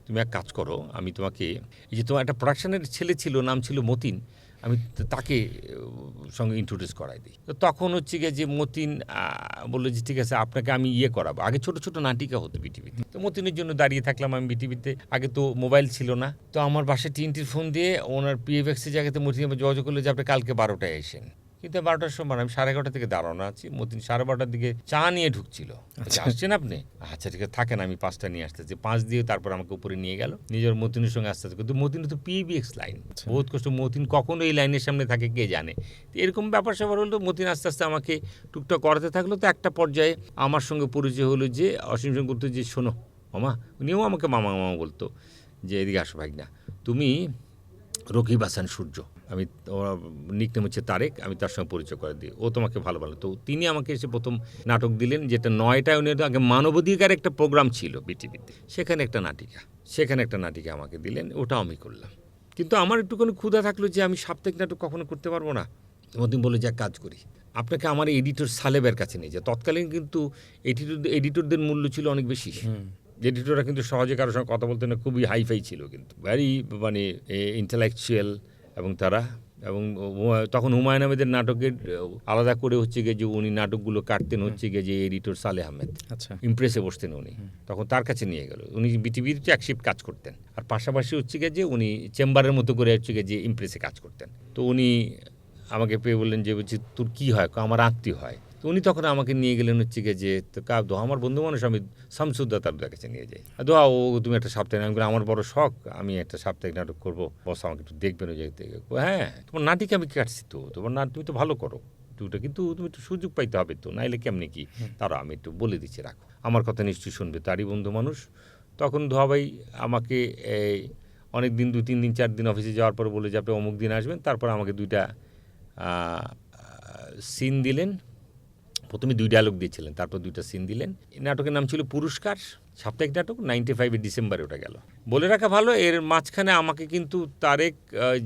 তুমি এক কাজ করো, আমি তোমাকে এই যে তোমার একটা প্রোডাকশনের ছেলে ছিল, নাম ছিল মতিন, আমি তাকে সঙ্গে ইন্ট্রোডিউস করাই দিই। তো তখন হচ্ছে গিয়ে যে মতিন বললো যে ঠিক আছে আপনাকে আমি করাবো। আগে ছোট ছোট নাটিকা হতো বিটিভিতে, তো মতিনের জন্য দাঁড়িয়ে থাকলাম আমি বিটিভিতে। আগে তো মোবাইল ছিল না, তো আমার বাসায় টিএনটির ফোন দিয়ে ওনার পিএফএক্সের জায়গাতে মতিন যোগাযোগ করলো যে আপনি কালকে 12টায় এসেন। কিন্তু 12টার সময় আমি 11:30 থেকে দাঁড়ানো আছি, মতিন 12:30 দিকে চা নিয়ে ঢুকছিল। আসছেন আপনি? আচ্ছা ঠিক আছে থাকেন, আমি 5টা নিয়ে আসতেছি। 5 দিয়ে তারপর আমাকে উপরে নিয়ে গেল, নিজের মতিনের সঙ্গে আসতে। কিন্তু মতিন তো পিবিএক্স লাইন, বহুত কষ্ট। মতিন কখনো এই লাইনের সামনে থাকে কে জানে। তো এরকম ব্যাপার স্যাপার হলো, মতিন আস্তে আস্তে আমাকে টুকটাক করাতে থাকলো। তো একটা পর্যায়ে আমার সঙ্গে পরিচয় হলো যে অসীম সেন করতো যে শোনো মামা, উনিও আমাকে মামা মামা বলতো, যে এদিকে আসো ভাই না, তুমি রকিব হাসান সূর্য, আমি নিকনেম হচ্ছে তারেক, আমি তার সঙ্গে পরিচয় করে দিই, ও তোমাকে ভালো। তো তিনি আমাকে এসে প্রথম নাটক দিলেন, যেটা 9টায় উনি আগে মানবাধিকার একটা প্রোগ্রাম ছিল বিটিভিতে, সেখানে একটা নাটিকা আমাকে দিলেন, ওটাও আমি করলাম। কিন্তু আমার একটুখানি ক্ষুধা থাকলো যে আমি সাপ্তাহিক নাটক কখনো করতে পারবো না। মতিন বলে যে এক কাজ করি, আপনাকে আমার এডিটর সালেবের কাছে নিয়ে যায়। তৎকালীন কিন্তু এডিটরদের মূল্য ছিল অনেক বেশি, এডিটররা কিন্তু সহজে কারোর সঙ্গে কথা বলতে না, খুবই হাইফাই ছিল, কিন্তু ভ্যারি মানে ইন্টেলেকচুয়াল। এবং তখন হুমায়ুন আহমেদের নাটকের আলাদা করে হচ্ছে গিয়ে যে উনি নাটকগুলো কাটতেন হচ্ছে গিয়ে যে এডিটর সালেহ আহমেদ, আচ্ছা, ইমপ্রেসে বসতেন উনি, তখন তার কাছে নিয়ে গেল। উনি বিটিভিতে এক শিফট কাজ করতেন, আর পাশাপাশি হচ্ছে গিয়ে যে উনি চেম্বারের মতো করে হচ্ছে গিয়ে যে ইমপ্রেসে কাজ করতেন। তো উনি আমাকে পেয়ে বললেন যে বলছি তোর কী হয়? আমার আত্মীয় হয়। তো উনি তখন আমাকে নিয়ে গেলেন হচ্ছে গিয়ে যে তো আমার বন্ধু মানুষ, আমি শামসুদ্দৌলার কাছে নিয়ে যাই। দোয়া ও তুমি একটা সাপ্তাহিক, আমি বললাম আমার বড় শখ, আমি একটা সাপ্তাহিক নাটক করবো, বস আমাকে একটু দেখবেন ওই জায়গা থেকে। হ্যাঁ, তোমার নাটিকে আমি কাটছি তো, তোমার তুমি তো ভালো করো দুটো, কিন্তু তুমি একটু সুযোগ পাইতে হবে তো, নাইলে কেমনি কি। তারা আমি একটু বলে দিচ্ছি, রাখো, আমার কথা নিশ্চয়ই শুনবে, তারই বন্ধু মানুষ। তখন ধোয়া ভাই আমাকে অনেক দিন 2-3 দিন 4 দিন অফিসে যাওয়ার পর বলে যে আপনি অমুক দিন আসবেন। তারপর আমাকে 2টা সিন দিলেন। প্রথমে 2 ডায়লগ দিয়েছিলেন, তারপর 2টা সিন দিলেন। এই নাটকের নাম ছিল পুরস্কার, সাপ্তাহিক নাটক, 95 ডিসেম্বরে ওটা গেল। বলে রাখা ভালো, এর মাঝখানে আমাকে কিন্তু তারেক,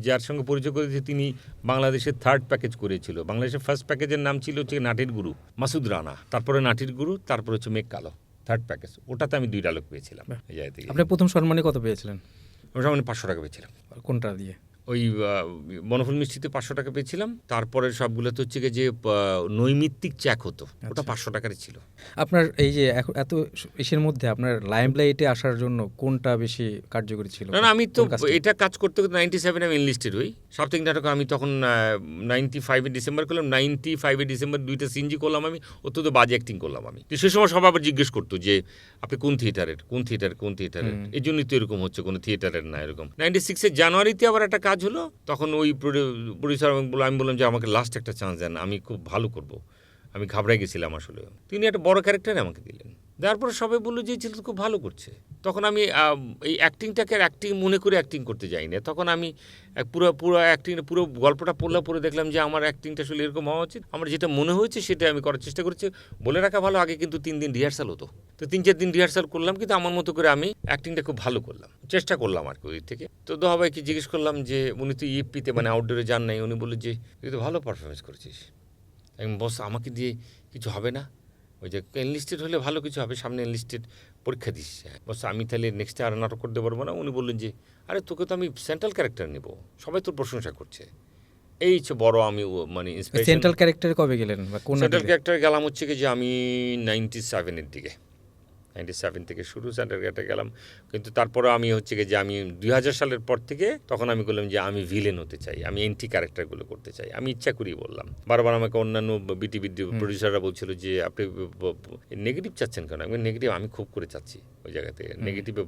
যার সঙ্গে পরিচয় করেছে, তিনি বাংলাদেশের 3rd প্যাকেজ করেছিল। বাংলাদেশের 1st প্যাকেজের নাম ছিল হচ্ছে নাটির গুরু, মাসুদ রানা, তারপরে নাটির গুরু, তারপর হচ্ছে মেঘ কালো, 3rd প্যাকেজ। ওটাতে আমি 2 ডায়লগ পেয়েছিলাম এই জায়গা থেকে। আপনি প্রথম সম্মানে কত পেয়েছিলেন? ওটা মানে 500 টাকা পেয়েছিলাম। কোনটা দিয়ে? ওই বনফুল মিষ্টিতে 500 টাকা পেয়েছিলাম। তারপরে সবগুলোতে হচ্ছে গিয়ে যে নৈমিত্তিক চেক হতো, ওটা 500 টাকারই ছিল। আপনার এই যে এত ইসের মধ্যে আপনার লাইমলাইটে আসার জন্য কোনটা বেশি কার্যকরী ছিল? না, আমি তো এটা কাজ করতে করতে 97 আমি এনলিস্টেড হই। সাপ্তাহিক নাটক আমি তখন 95 ডিসেম্বর করলাম। 95 ডিসেম্বর 2টা সিনজি করলাম আমি, অত্যন্ত বাজে অ্যাক্টিং করলাম আমি। তো সে সময় সবাই আবার জিজ্ঞেস করতো যে আপনি কোন থিয়েটারের, এই জন্যই তো এরকম হচ্ছে, কোনো থিয়েটারের না এরকম। 96 জানুয়ারিতে আবার একটা কাজ হলো, তখন ওই প্রডিউসার আমি বললাম যে আমাকে লাস্ট একটা চান্স দেন, আমি খুব ভালো করব। আমি ঘাবড়াই গেছিলাম আসলে। তিনি একটা বড় ক্যারেক্টারে আমাকে দিলেন, দেওয়ার পরে সবাই বললো যে ছেলে তো খুব ভালো করছে। তখন আমি এই অ্যাক্টিংটাকে অ্যাক্টিং মনে করে অ্যাক্টিং করতে যাই না। তখন আমি পুরো অ্যাক্টিং, পুরো গল্পটা পড়ে দেখলাম যে আমার অ্যাক্টিংটা আসলে এরকম হওয়া উচিত। আমার যেটা মনে হয়েছে সেটা আমি করার চেষ্টা করেছি। বলে রাখা ভালো, আগে কিন্তু 3 দিন রিহার্সাল হতো। তো 3-4 দিন রিহার্সাল করলাম, কিন্তু আমার মতো করে আমি অ্যাক্টিংটা খুব ভালো করলাম, চেষ্টা করলাম আর কি ওই থেকে। তো দোহা ভাইকে জিজ্ঞেস করলাম যে উনি তো ইএফপিতে মানে আউটডোরে যান নাই, উনি বললো যে তুই তো ভালো পারফরমেন্স করেছিস। আমি বস আমাকে দিয়ে কিছু হবে না, ওই যে এনলিস্টেড হলে ভালো কিছু হবে, সামনে এনলিস্টেড পরীক্ষা দিস। বস আমি তাহলে নেক্সটে আর নাটক করতে পারবো না। উনি বললেন যে আরে তোকে তো আমি সেন্ট্রাল ক্যারেক্টার নেব, সবাই তোর প্রশংসা করছে। এই হচ্ছে বড় আমি মানে সেন্ট্রাল ক্যারেক্টারে কবে গেলেন বা কোন সেন্ট্রাল ক্যারেক্টারে গেলাম হচ্ছে কি যে আমি 97-এর দিকে, 97 থেকে শুরু সেন্ট্রাল ক্যারেক্টারে গেলাম। কিন্তু তারপরে আমি হচ্ছে কি যে আমি 2000 সালের পর থেকে তখন আমি বললাম যে আমি ভিলেন হতে চাই, আমি এন্টি ক্যারেক্টারগুলো করতে চাই। আমি ইচ্ছা করেই বললাম, বারবার আমাকে অন্যান্য বিটিভি প্রডিউসাররা বলছিল যে আপনি নেগেটিভ চাচ্ছেন কেন? আমি নেগেটিভ আমি খুব করে চাচ্ছি, ওই জায়গাতে নেগেটিভে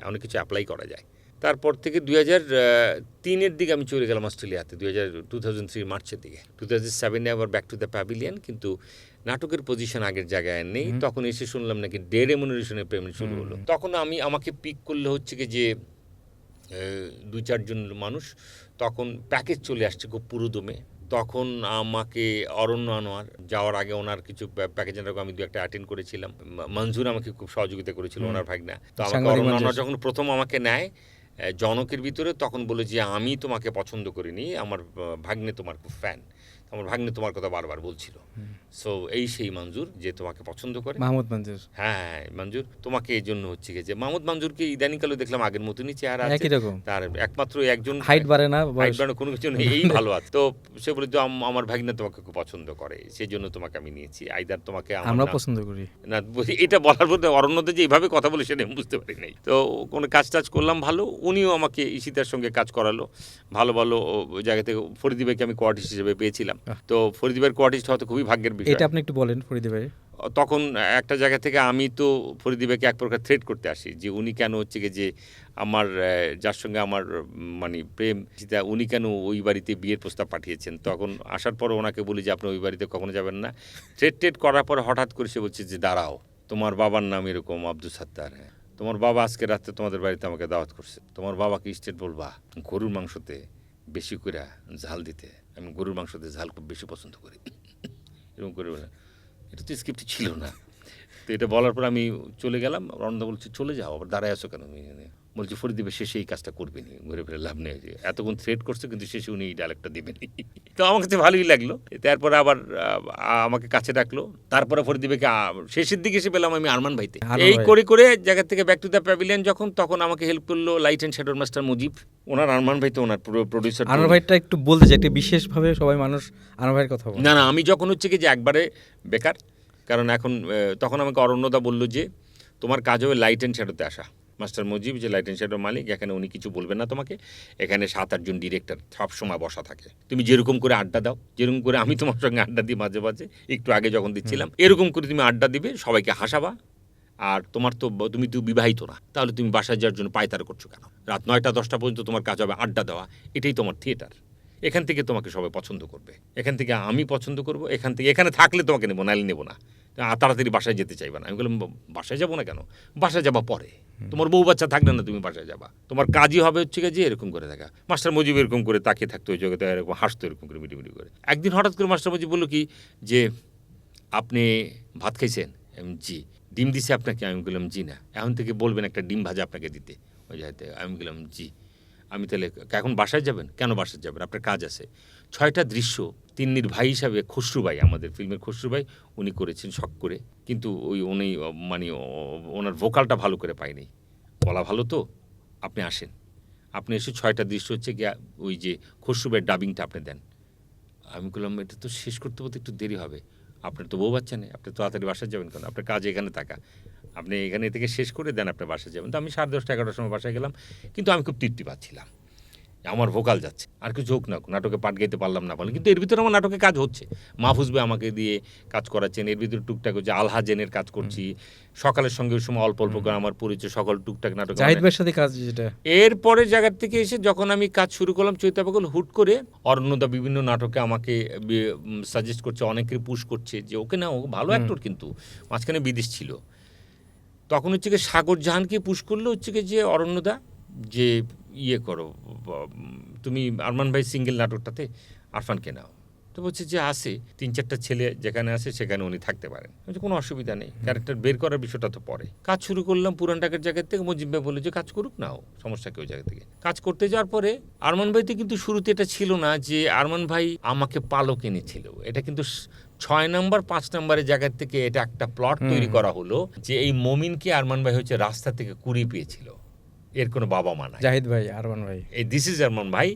অনেক কিছু অ্যাপ্লাই করা যায়। তারপর থেকে 2003-এর দিকে আমি চলে গেলাম অস্ট্রেলিয়াতে, 2003 মার্চের দিকে। 2007-এ আবার ব্যাক টু দ্য প্যাভিলিয়ন, কিন্তু নাটকের পজিশন আগের জায়গায় নেই। তখন এসে শুনলাম নাকি রেমুনারেশনের পেমেন্ট শুরু হলো। তখন আমাকে পিক করলে হচ্ছে কি যে 2-4 জন মানুষ, তখন প্যাকেজ চলে আসছে খুব পুরোদমে। তখন আমাকে অরণ্য আনোয়ার, যাওয়ার আগে ওনার কিছু প্যাকেজের আমি 2-একটা অ্যাটেন্ড করেছিলাম। মঞ্জুর আমাকে খুব সহযোগিতা করেছিল, ওনার ভাগনা। তো আমাকে অরণ্য আনোয়ার যখন প্রথম আমাকে নেয় জনকের ভিতরে, তখন বলে যে আমি তোমাকে পছন্দ করিনি, আমার ভাগ্নে তোমার খুব ফ্যান, আমার ভাগ্নে তোমার কথা বারবার বলছিল। সো এই সেই মঞ্জুর যে তোমাকে পছন্দ করে, মাহমুদ মঞ্জুর। হ্যাঁ মঞ্জুর, তোমাকে এই জন্য হচ্ছে যে মাহমুদ মঞ্জুরকে ইদানিংকালে দেখলাম আগের মতনই চেহারা আছে, তার একমাত্র একজন হাইট বাড়ে না, কোনো কিছু নেই, এই ভালো আছে। তো সে বলে যে আমার ভাগ্নে তোমাকে খুব পছন্দ করে, সেই জন্য তোমাকে আমি নিয়েছি। আইদার তোমাকে আমরা পছন্দ করি না, এটা বলার পর অরণ্যতে যে এইভাবে কথা বলে সেটা আমি বুঝতে পারি নাই। তো কোনো কাজ টাজ করলাম ভালো, উনিও আমাকে ঈশিতার সঙ্গে কাজ করালো ভালো ভালো জায়গা থেকে। ফরিদি ভাইকে আমি কোয়ার্টিস্ট হিসেবে পেয়েছিলাম। তো ফরিদি ভাইয়ের কোয়ার্টিস্ট হয়তো খুবই ভাগ্যের বিষয়। এটা আপনি একটু বলেন ফরিদি ভাই। তখন একটা জায়গা থেকে আমি তো ফরিদি ভাইকে এক প্রকার থ্রেট করতে আসি যে উনি কেন হচ্ছে গিয়ে যে আমার যার সঙ্গে আমার মানে প্রেম, উনি কেন ওই বাড়িতে বিয়ের প্রস্তাব পাঠিয়েছেন। তখন আসার পর ওনাকে বলি যে আপনি ওই বাড়িতে কখনো যাবেন না। থ্রেট করার পর হঠাৎ করে সে বলছে যে দাঁড়াও, তোমার বাবার নাম এরকম আব্দুল সাত্তার, হ্যাঁ তোমার বাবা আজকে রাতে তোমাদের বাড়িতে আমাকে দাওয়াত করছে, তোমার বাবাকে স্টেট বলবা গরুর মাংসতে বেশি করে ঝাল দিতে, আমি গরুর মাংসতে ঝাল খুব বেশি পছন্দ করি, এরকম করে বলে। এটা তো স্ক্রিপ্টে ছিল না। তো এটা বলার পর আমি চলে গেলাম। রণদা বলছে চলে যাও, আবার দাঁড়ায় আসো কেন? বলছি ফরিদি ভাই শেষে এই কাজটা করবেনি, ঘুরে ফিরে লাভ নেই, এতক্ষণ থ্রেট করছে কিন্তু শেষে উনি এই ডায়লগটা দেবেনি। তো আমার কাছে ভালোই লাগলো। তারপরে আবার আমাকে কাছে ডাকলো। তারপরে ফরিদি ভাইকে শেষের দিকে এসে পেলাম আমি আরমান ভাইতে। এই করে জায়গা থেকে ব্যাক টু দ্য প্যাভিলিয়ন যখন, তখন আমাকে হেল্প করলো লাইট অ্যান্ড শ্যাডোর মাস্টার মুজিব। ওনার আরমান ভাই তো ওনার পুরো প্রডিউসার। আরমান ভাইটা একটু বলতে চাই, একটু বিশেষভাবে সবাই মানুষ আরমান ভাইয়ের কথা বলে। না আমি যখন হচ্ছে কি যে একবারে বেকার, কারণ এখন তখন আমাকে অরণ্যদা বললো যে তোমার কাজ হবে লাইট অ্যান্ড শ্যাডোতে আসা, মাস্টার মুজিব যে লাইট অ্যান্ড শ্যাডোর মালিক, এখানে উনি কিছু বলবেন না তোমাকে, এখানে 7-8 জন ডিরেক্টর সব সময় বসা থাকে, তুমি যেরকম করে আড্ডা দাও, যেরকম করে আমি তোমার সঙ্গে আড্ডা দিই মাঝে মাঝে একটু আগে যখন দিচ্ছিলাম, এরকম করে তুমি আড্ডা দিবে, সবাইকে হাসাবা। আর তোমার তো তুমি তো বিবাহিত না, তাহলে তুমি বাসায় যাওয়ার জন্য পায়তারা করছো কেন? রাত 9টা-10টা পর্যন্ত তোমার কাজ হবে আড্ডা দেওয়া, এটাই তোমার থিয়েটার। এখান থেকে তোমাকে সবাই পছন্দ করবে, এখান থেকে আমি পছন্দ করব, এখান থেকে এখানে থাকলে তোমাকে নেবো, নাইলে নেবো না। তাড়াতাড়ি বাসায় যেতে চাইবে না। আমি বললাম বাসায় যাবো না কেন? বাসায় যাবা পরে, তোমার বউ বাচ্চা থাকলে না তুমি বাসায় যাবা, তোমার কাজই হবে হচ্ছে যে এরকম করে থাকা। মাস্টার মুজিব এরকম করে তাকিয়ে থাকতো ওই জগতে, এরকম হাসতো এরকম করে মিটিমিটি করে। একদিন হঠাৎ করে মাস্টার মুজিব বললো কি যে আপনি ভাত খাইছেন? জি। ডিম দিছে আপনাকে? আমি বললাম জি না। এখন থেকে বলবেন একটা ডিম ভাজা আপনাকে দিতে ওই জায়গাতে। আমি বললাম জি। আমি তাহলে এখন বাসায় যাবেন? কেন বাসায় যাবেন? আপনার কাজ আছে। 6টা দৃশ্য তিন্নির ভাই হিসাবে খসরু ভাই, আমাদের ফিল্মের খসরু ভাই, উনি করেছেন শখ করে, কিন্তু উনি মানে ওনার ভোকালটা ভালো করে পায়নি। বলা ভালো তো, আপনি আসেন, আপনি এসে 6টা দৃশ্য হচ্ছে গিয়া ওই যে খসরু ভাইয়ের ডাবিংটা আপনি দেন। আমি বললাম এটা তো শেষ করতে বলতে একটু দেরি হবে, আপনার তো বউ বাচ্চা নেই, আপনি তাড়াতাড়ি বাসায় যাবেন কেন? আপনার কাজ এখানে থাকা, আপনি এখানে থেকে শেষ করে দেন, আপনার বাসায় যাবেন। তো আমি 10:30-11টার সময় বাসায় গেলাম, কিন্তু আমি খুব তৃপ্তি পাচ্ছিলাম, আমার ভোকাল যাচ্ছে। আর কিছু হোক না, নাটকে পাঠ গাইতে পারলাম না বলে, কিন্তু এর ভিতরে আমার নাটকে কাজ হচ্ছে। মাহফুজ ভাই আমাকে দিয়ে কাজ করাচ্ছেন, এর ভিতরে টুকটাক হচ্ছে আলহাজেনের কাজ করছি, সকালের সঙ্গে ওই সময় অল্প অল্প করে আমার পরিচয়, সকল টুকটাক নাটক। জাহিদ ভাইয়ের সাথে কাজ যেটা, এরপরে জায়গার থেকে এসে যখন আমি কাজ শুরু করলাম চৈতাপাগল, হুট করে অরণ্যদা বিভিন্ন নাটকে আমাকে সাজেস্ট করছে, অনেকের পুশ করছে যে ওকে না, ও ভালো অ্যাক্টর, কিন্তু মাঝখানে বিদেশ ছিল। তখন হচ্ছে কি সাগর জাহানকে পুশ করলো হচ্ছে কি যে অরণ্যদা যে ইয়ে করো, তুমি আরমান ভাই সিঙ্গেল নাটকটাতে আরফানকে নাও। তো বলছে যে আসে 3-4টা ছেলে যেখানে আসে সেখানে উনি থাকতে পারেন, কোনো অসুবিধা নেই, ক্যারেক্টার বের করার বিষয়টা তো পরে। কাজ শুরু করলাম পুরান ঢাকার জায়গা থেকে, মুজিব ভাই বলে যে কাজ করুক, নাও সমস্যা কেউ জায়গা থেকে। কাজ করতে যাওয়ার পরে আরমান ভাইতে কিন্তু শুরুতে এটা ছিল না যে আরমান ভাই আমাকে পালক এনেছিল, এটা কিন্তু 6 নম্বর 5 নম্বরের জায়গা থেকে এটা একটা প্লট তৈরি করা হলো যে এই মমিনকে আরমান ভাই হচ্ছে রাস্তা থেকে কুড়িয়ে পেয়েছিল, এর কোনো বাবা মা নাই। জাহিদ ভাই, আরমান ভাই, এই দিস ইজ আরমান ভাই,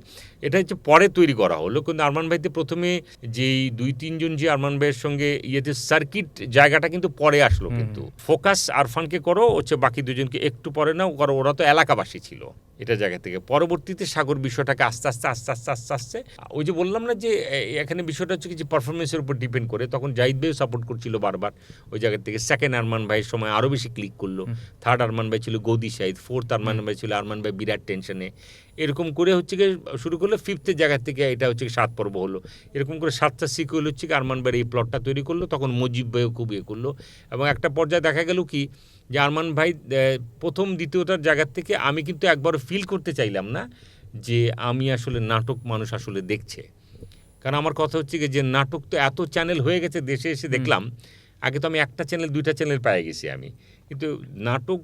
এটা হচ্ছে পরে তৈরি করা হলো। কিন্তু আরমান ভাইতে প্রথমে যেই 2-3 জন যে আরমান ভাইয়ের সঙ্গে ইয়েতে সার্কিট জায়গাটা কিন্তু পরে আসলো, কিন্তু ফোকাস আরফানকে করো হচ্ছে, বাকি দুজনকে একটু পরে নাও করো, ওরা তো এলাকাবাসী ছিল এটা জায়গা থেকে। পরবর্তীতে সাগর বিষয়টাকে আস্তে আস্তে আস্তে আস্তে আস্তে আস্তে ওই যে বললাম না যে এখানে বিষয়টা হচ্ছে কি যে পারফরমেন্সের উপর ডিপেন্ড করে, তখন জাহিদ ভাইও সাপোর্ট করছিল বারবার ওই জায়গা থেকে। সেকেন্ড আরমান ভাইয়ের সময় আরও বেশি ক্লিক করলো, থার্ড আরমান ভাই ছিল গৌদি শাহিদ, ফোর্থ আরমান ভাই ছিল আরমান ভাই বিরাট টেনশনে, এরকম করে হচ্ছে গিয়ে শুরু করলো। ফিফথের জায়গা থেকে এটা হচ্ছে 7 পর্ব হলো, এরকম করে 7টা সিকুয়েল হচ্ছে কি আরমান ভাইয়ের এই প্লটটা তৈরি করলো। তখন মুজিব ভাইও খুব ইয়ে করলো, এবং একটা পর্যায়ে দেখা গেল কি যে আরমান ভাই প্রথম দ্বিতীয়টার জায়গার থেকে আমি কিন্তু একবারও ফিল করতে চাইলাম না যে আমি আসলে নাটক মানুষ আসলে দেখছে। কারণ আমার কথা হচ্ছে কি যে নাটক তো এত চ্যানেল হয়ে গেছে, দেশে এসে দেখলাম আগে তো আমি একটা চ্যানেল 2টা চ্যানেল পেয়ে গেছি আমি, কিন্তু নাটক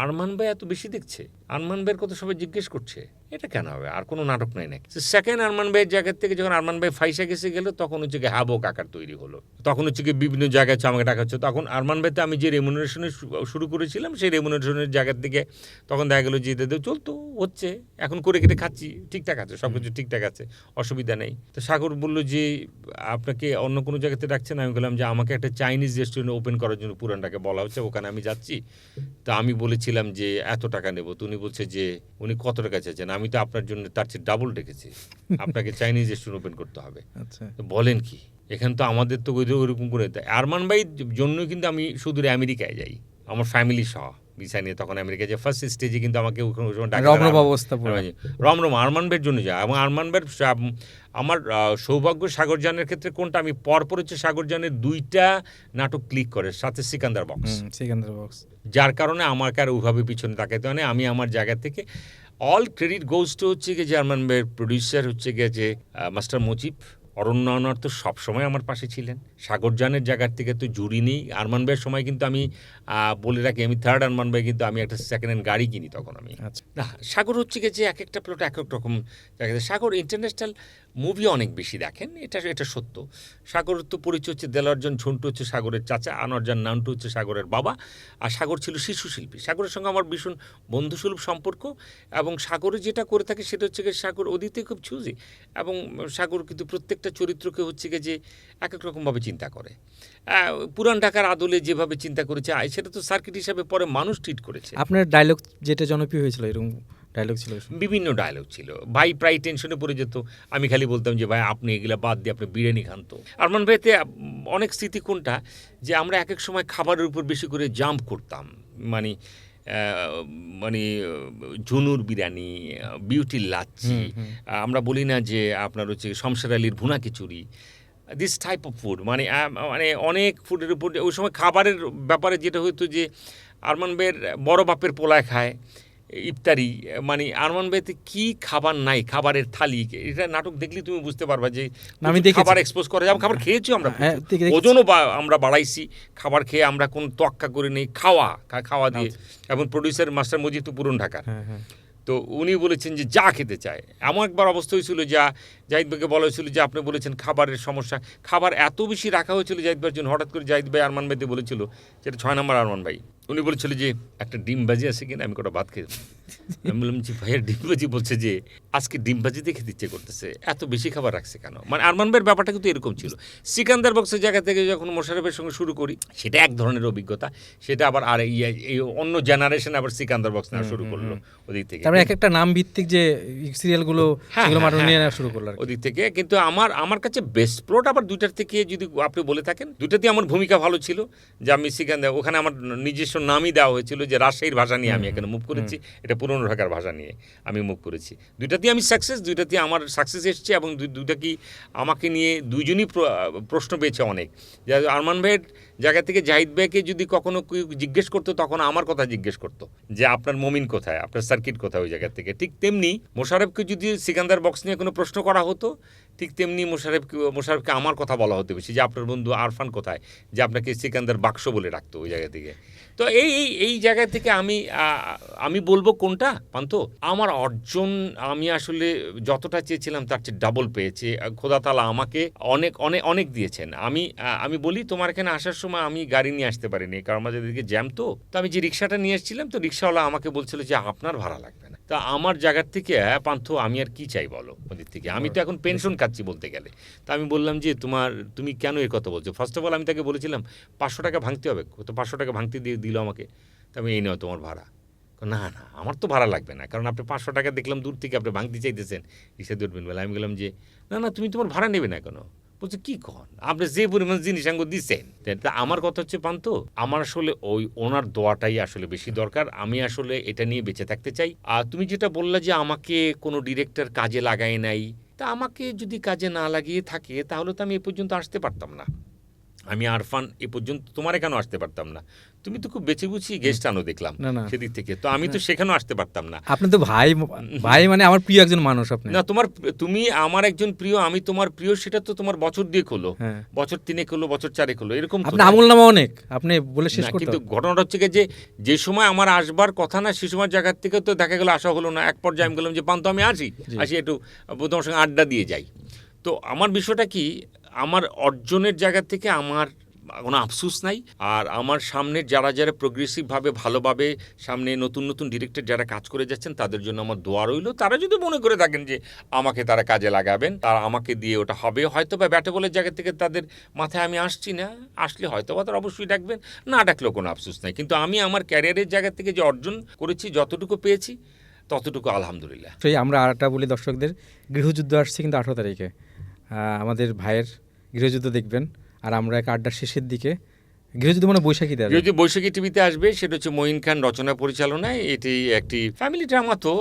আরমান ভাই এত বেশি দেখছে, আরমান ভাইয়ের কথা সবাই জিজ্ঞেস করছে, এটা কেন হবে, আর কোনো নাটক নাই নাকি? সেকেন্ড আরমান ভাইয়ের জায়গার থেকে যখন আরমান ভাই ফাইসা গেছে গেল, তখন হচ্ছে গিয়ে হাবক আকার তৈরি হলো, তখন হচ্ছে গিয়ে বিভিন্ন জায়গায় আমাকে ডাকা হচ্ছে। তখন আরমান ভাইতে আমি যে রেমুনারেশনে শুরু করেছিলাম সেই রেমুনারেশনের জায়গার থেকে তখন দেখা গেলো যে চলতো হচ্ছে, এখন করে কেটে খাচ্ছি, ঠিকঠাক আছে, সব কিছু ঠিকঠাক আছে, অসুবিধা নেই। তো সাগর বললো যে আপনাকে অন্য কোনো জায়গাতে ডাকছেন? আমি বললাম যে আমাকে একটা চাইনিজ রেস্টুরেন্ট ওপেন করার জন্য পুরানটাকে বলা হচ্ছে, ওখানে আমি যাচ্ছি। তো আমি বলেছিলাম যে এত টাকা নেব, তো উনি বলছে যে উনি কত টাকা চাইছেন, আমি তো আপনার জন্য তার চেয়ে ডাবল ডেকেছি, আপনাকে চাইনিজ রেস্টুরেন্ট ওপেন করতে হবে। আচ্ছা, তো বলেন কি, এখানে তো আমাদের তো ওইরকম করে দেয়। আরমান ভাইয়ের জন্য কিন্তু আমি সুদূরে আমেরিকায় যাই আমার ফ্যামিলি সহ ভিসা নিয়ে, তখন আমেরিকায় যে ফার্স্ট স্টেজে কিন্তু আমাকে রমরম অবস্থা পুরো, রমরম আরমান ভাইয়ের জন্য যায়। এবং আরমান ভাইয়ের আমার সৌভাগ্য সাগরজানের ক্ষেত্রে কোনটা, আমি পরপর হচ্ছে সাগরজানের 2টা নাটক ক্লিক করে, সাথে সিকান্দার বক্স, যার কারণে আমাকে আর ওইভাবে পিছনে তাকাইতে হয় না। আমি আমার জায়গা থেকে অল ক্রেডিট গোজ টু হচ্ছে গিয়ে যে আরমান ভাইয়ের প্রডিউসার হচ্ছে গিয়ে যে মাস্টার মুজিব, অরণ্য আনোয়ার তো সবসময় আমার পাশে ছিলেন, সাগরজানের জায়গার থেকে তো জুড়ি নেই। আরমান ভাইয়ের সময় কিন্তু আমি বলে রাখি আমি থার্ড আরমান ভাই, কিন্তু আমি একটা সেকেন্ড হ্যান্ড গাড়ি কিনি তখন আমি। না, সাগর হচ্ছে গিয়ে যে এক একটা প্লট এক এক রকম জায়গাতে, সাগর ইন্টারন্যাশনাল মুভি অনেক বেশি দেখেন, এটা এটা সত্য। সাগরের তো পরিচয় হচ্ছে দেলোয়ারজন ঝন্টু হচ্ছে সাগরের চাচা, আনোয়ারজান নান্টু হচ্ছে সাগরের বাবা, আর সাগর ছিল শিশু শিল্পী। সাগরের সঙ্গে আমার ভীষণ বন্ধুসুলভ সম্পর্ক, এবং সাগরে যেটা করে থাকে সেটা হচ্ছে গিয়ে সাগর ওদিকে খুব চুজি, এবং সাগর কিন্তু প্রত্যেকটা চরিত্রকে হচ্ছে গিয়ে যে এক এক রকমভাবে চিন্তা করে। পুরান ঢাকার আদলে যেভাবে চিন্তা করেছে সেটা তো সার্কিট হিসাবে পরে মানুষ ট্রিট করেছে। আপনার ডায়লগ যেটা জনপ্রিয় হয়েছিল এরকম ডায়লগ ছিল? বিভিন্ন ডায়লগ ছিল। ভাই প্রায় টেনশনে পড়ে যেত, আমি খালি বলতাম যে ভাই আপনি এগুলা বাদ দিয়ে আপনি বিরিয়ানি খান। তো আরমান ভাইতে অনেক স্মৃতি কোনটা, যে আমরা এক এক সময় খাবারের উপর বেশি করে জাম্প করতাম, মানে মানে ঝুনুর বিরিয়ানি, বিউটির লাচ্ছি, আমরা বলি না যে আপনার হচ্ছে শমশের আলীর ভুনা খিচুড়ি, দিস টাইপ অফ ফুড, মানে মানে অনেক ফুডের উপর ওই সময় খাবারের ব্যাপারে যেটা হতো যে আরমান ভাইয়ের বড় বাপের পোলায় খায় ইফতারি, মানে আরমান ভাইতে কি খাবার নাই, খাবারের থালি, এটা নাটক দেখলে তুমি বুঝতে পারবা যে আমি দেখেছি খাবার এক্সপোজ করা যায়। খাবার খেয়েছি আমরা, হ্যাঁ, দেখেছি। ওজনও আমরা বাড়াইছি খাবার খেয়ে, আমরা কোনো তোয়াক্কা করে নেই, খাওয়া দিয়ে। এবং প্রডিউসার মাস্টার মজিদ তো পুরন ঢাকার, তো উনি বলেছেন যে যা খেতে চায়। এমন একবার অবস্থা হয়েছিল যা জাহিদ ভাইকে বলা হয়েছিল যে আপনি বলেছেন খাবারের সমস্যা, খাবার এত বেশি রাখা হয়েছিল জাহিদ ভাইয়ের জন্য, হঠাৎ করে জাহিদ ভাই আরমান ভাইতে বলেছিল, যেটা 6 নম্বর আরমান ভাই, উনি বলেছিল যে একটা ডিম ভাজি আছে কিনা, আমি কটা ভাত খেয়ে আমি বললাম যে ভাইয়ের ডিম ভাজি বলছে যে আজকে ডিম ভাজিতে খেতে ইচ্ছে করতেছে, এত বেশি খাবার রাখছে কেন। মানে আরমান ভাইয়ের ব্যাপারটা কিন্তু এরকম ছিল। সিকান্দার বক্সের জায়গা থেকে যখন মোশাররফের সঙ্গে শুরু করি, সেটা এক ধরনের অভিজ্ঞতা, সেটা আবার আর এই অন্য জেনারেশন আবার সিকান্দার বক্স নেওয়া শুরু করলো ওদিক থেকে। তারপরে এক একটা নাম ভিত্তিক যে সিরিয়ালগুলো সেগুলো মাটন নিয়ে নেওয়া শুরু করলো ওদিক থেকে। কিন্তু আমার কাছে বেস্ট প্লট আবার দুইটার থেকে যদি আপনি বলে থাকেন, দুইটাতেই আমার ভূমিকা ভালো ছিল। যে আমি সিকান্দার, ওখানে আমার নিজস্ব নামই দেওয়া হয়েছিল যে রাজশাহীর ভাষা নিয়ে আমি এখানে মুভ করেছি, এটা পুরনো ঢাকার ভাষা নিয়ে আমি মুভ করেছি। দুইটাতেই আমি সাকসেস, দুইটাতেই আমার সাকসেস এসছে, এবং দুইটা কি আমাকে নিয়ে দুইজনই প্রশ্ন পেয়েছে অনেক। যে আরমান ভাইয়ের জায়গা থেকে জাহিদ ভাইকে যদি কখনো জিজ্ঞেস করতো, তখন আমার কথা জিজ্ঞেস করতো যে আপনার মমিন কোথায়, আপনার সার্কিট কোথায় ওই জায়গা থেকে। ঠিক তেমনি মোশাররফকে যদি সিকান্দার বক্স নিয়ে কোনো প্রশ্ন করা হতো, ঠিক তেমনি মোশাররফকে আমার কথা বলা হতো বেশি, যে আপনার বন্ধু আরফান কোথায়, যে আপনাকে সিকান্দার বাক্স বলে রাখতো ওই জায়গা থেকে। তো এই জায়গা থেকে আমি বলবো কোনটা পান্ত, আমার অর্জন আমি আসলে যতটা চেয়েছিলাম তার চেয়ে ডাবল পেয়েছি। খোদা তাআলা আমাকে অনেক অনেক অনেক দিয়েছেন। আমি বলি তোমার এখানে আসার সময় আমি গাড়ি নিয়ে আসতে পারিনি, কারণ আমাদের এদিকে জ্যাম। তো আমি যে রিক্সাটা নিয়ে এসেছিলাম, তো রিক্সাওয়ালা আমাকে বলছিল যে আপনার ভাড়া লাগবে না। তা আমার জায়গার থেকে পান্থ আমি আর কি চাই বলো ওদের থেকে, আমি তো এখন পেনশন খাচ্ছি বলতে গেলে। তা আমি বললাম যে তুমি কেন এর কথা বলছো। ফার্স্ট অফ অল আমি তাকে বলেছিলাম 500 টাকা ভাঙতে হবে, তো 500 টাকা ভাঙতে দিয়ে দিল আমাকে। তা আমি এই নাও তোমার ভাড়া। না আমার তো ভাড়া লাগবে না, কারণ আপনি 500 টাকা দেখলাম দূর থেকে আপনি ভাঙতে চাইতেছেন, রিক্সা দিয়ে উঠবেন বলে। আমি বললাম যে না তুমি তোমার ভাড়া নেবে না কেন। বলছে কি কন, আপনি যে পরিমাণ জিনিস আঙ্গ দিচ্ছেন। তা আমার কথা হচ্ছে পান্ত, আমার আসলে ওনার দোয়াটাই আসলে বেশি দরকার। আমি আসলে এটা নিয়ে বেঁচে থাকতে চাই। আর তুমি যেটা বললা যে আমাকে কোনো ডিরেক্টর কাজে লাগায় নাই, তা আমাকে যদি কাজে না লাগিয়ে থাকে তাহলে তো আমি এ পর্যন্ত আসতে পারতাম না। আমি আরফান এ পর্যন্ত তোমার কেন আসতে পারতাম না। তুমি তো খুব বেছে বুঝি গেস্ট আনো দেখলাম সেদিক থেকে, তো আমি তো সেখানেও আসতে পারতাম না। আপনি তো ভাই মানে আমার প্রিয় একজন মানুষ আপনি। না তুমি আমার একজন প্রিয়, আমি তোমার প্রিয়, সেটা তো তোমার বছর দিয়ে হলো, বছর 3 হলো, বছর 4 হলো, এরকম আমল নামা অনেক আপনি বলে শেষ করতে। কিন্তু ঘটনাটা হচ্ছে যে সময় আমার আসবার কথা না, সে সময় জায়গা থেকে তো দেখা গেল আসা হলো না। এক পর্যায়ে আমি বললাম যে পান্ত আমি আসি একটু তোমার সঙ্গে আড্ডা দিয়ে যাই। তো আমার বিষয়টা কি, আমার অর্জনের জায়গা থেকে আমার কোনো আফসোস নাই। আর আমার সামনে যারা প্রোগ্রেসিভভাবে ভালোভাবে সামনে নতুন নতুন ডিরেক্টর যারা কাজ করে যাচ্ছেন, তাদের জন্য আমার দোয়া রইল। তারা যদি মনে করে থাকেন যে আমাকে তারা কাজে লাগাবেন, তারা আমাকে দিয়ে ওটা হবে। হয়তো বা ব্যাটে বলের জায়গা থেকে তাদের মাথায় আমি আসছি না, আসলে হয়তো বা তারা অবশ্যই ডাকবেন, না ডাকলেও কোনো আফসোস নাই। কিন্তু আমি আমার ক্যারিয়ারের জায়গা থেকে যে অর্জন করেছি, যতটুকু পেয়েছি ততটুকু আলহামদুলিল্লাহ। সেই আমরা আরেকটা বলি দর্শকদের, গৃহযুদ্ধ আসছে কিন্তু 18 তারিখে আমাদের ভাইয়ের গৃহযুদ্ধ দেখবেন। আর আমরা এক আড্ডার শেষের দিকে গৃহযুদ্ধ মানে বৈশাখী টিভিতে আসবে, সেটা হচ্ছে মঈন খান রচনা পরিচালনায়। এটি একটি ফ্যামিলি ড্রামা, তো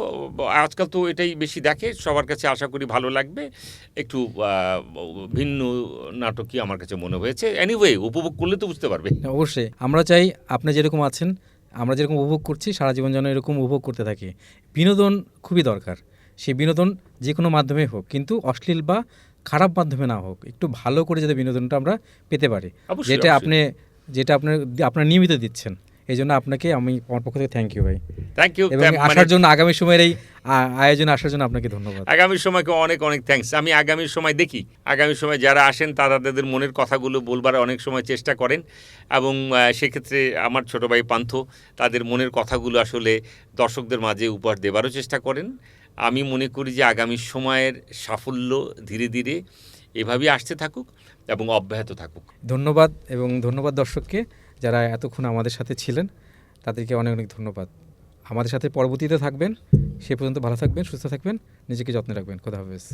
আজকাল তো এটাই বেশি দেখে, সবার কাছে আশা করি ভালো লাগবে। একটু ভিন্ন নাটকই আমার কাছে মনে হয়েছে। এনিওয়ে উপভোগ করলে তো বুঝতে পারবে। অবশ্যই আমরা চাই আপনি যেরকম আছেন, আমরা যেরকম উপভোগ করছি, সারা জীবন যেন এরকম উপভোগ করতে থাকি। বিনোদন খুবই দরকার, সেই বিনোদন যে কোনো মাধ্যমে হোক, কিন্তু অশ্লীল বা খারাপ মাধ্যমে না হোক, একটু ভালো করে যাতে বিনোদনটা আমরা পেতে পারি, যেটা আপনার নিয়মিত দিচ্ছেন, এই জন্য আপনাকে আমি আমার পক্ষ থেকে থ্যাংক ইউ ভাই, থ্যাংক ইউ। এবং আসার জন্য আগামী সময়ের এই আয়োজনে আসার জন্য আপনাকে ধন্যবাদ। আগামী সময়কে অনেক অনেক থ্যাঙ্কস। আমি আগামী সময় দেখি, আগামী সময় যারা আসেন তারা তাদের মনের কথাগুলো বলবার অনেক সময় চেষ্টা করেন, এবং সেক্ষেত্রে আমার ছোট ভাই পান্থ তাদের মনের কথাগুলো আসলে দর্শকদের মাঝে উপহার দেবারও চেষ্টা করেন। আমি মনে করি যে আগামী সময়ের সাফল্য ধীরে ধীরে এভাবেই আসতে থাকুক এবং অব্যাহত থাকুক। ধন্যবাদ, এবং ধন্যবাদ দর্শককে যারা এতক্ষণ আমাদের সাথে ছিলেন, তাদেরকে অনেক অনেক ধন্যবাদ। আমাদের সাথে পরবর্তীতে থাকবেন, সে পর্যন্ত ভালো থাকবেন, সুস্থ থাকবেন, নিজেকে যত্নে রাখবেন। খোদা হাফেজ।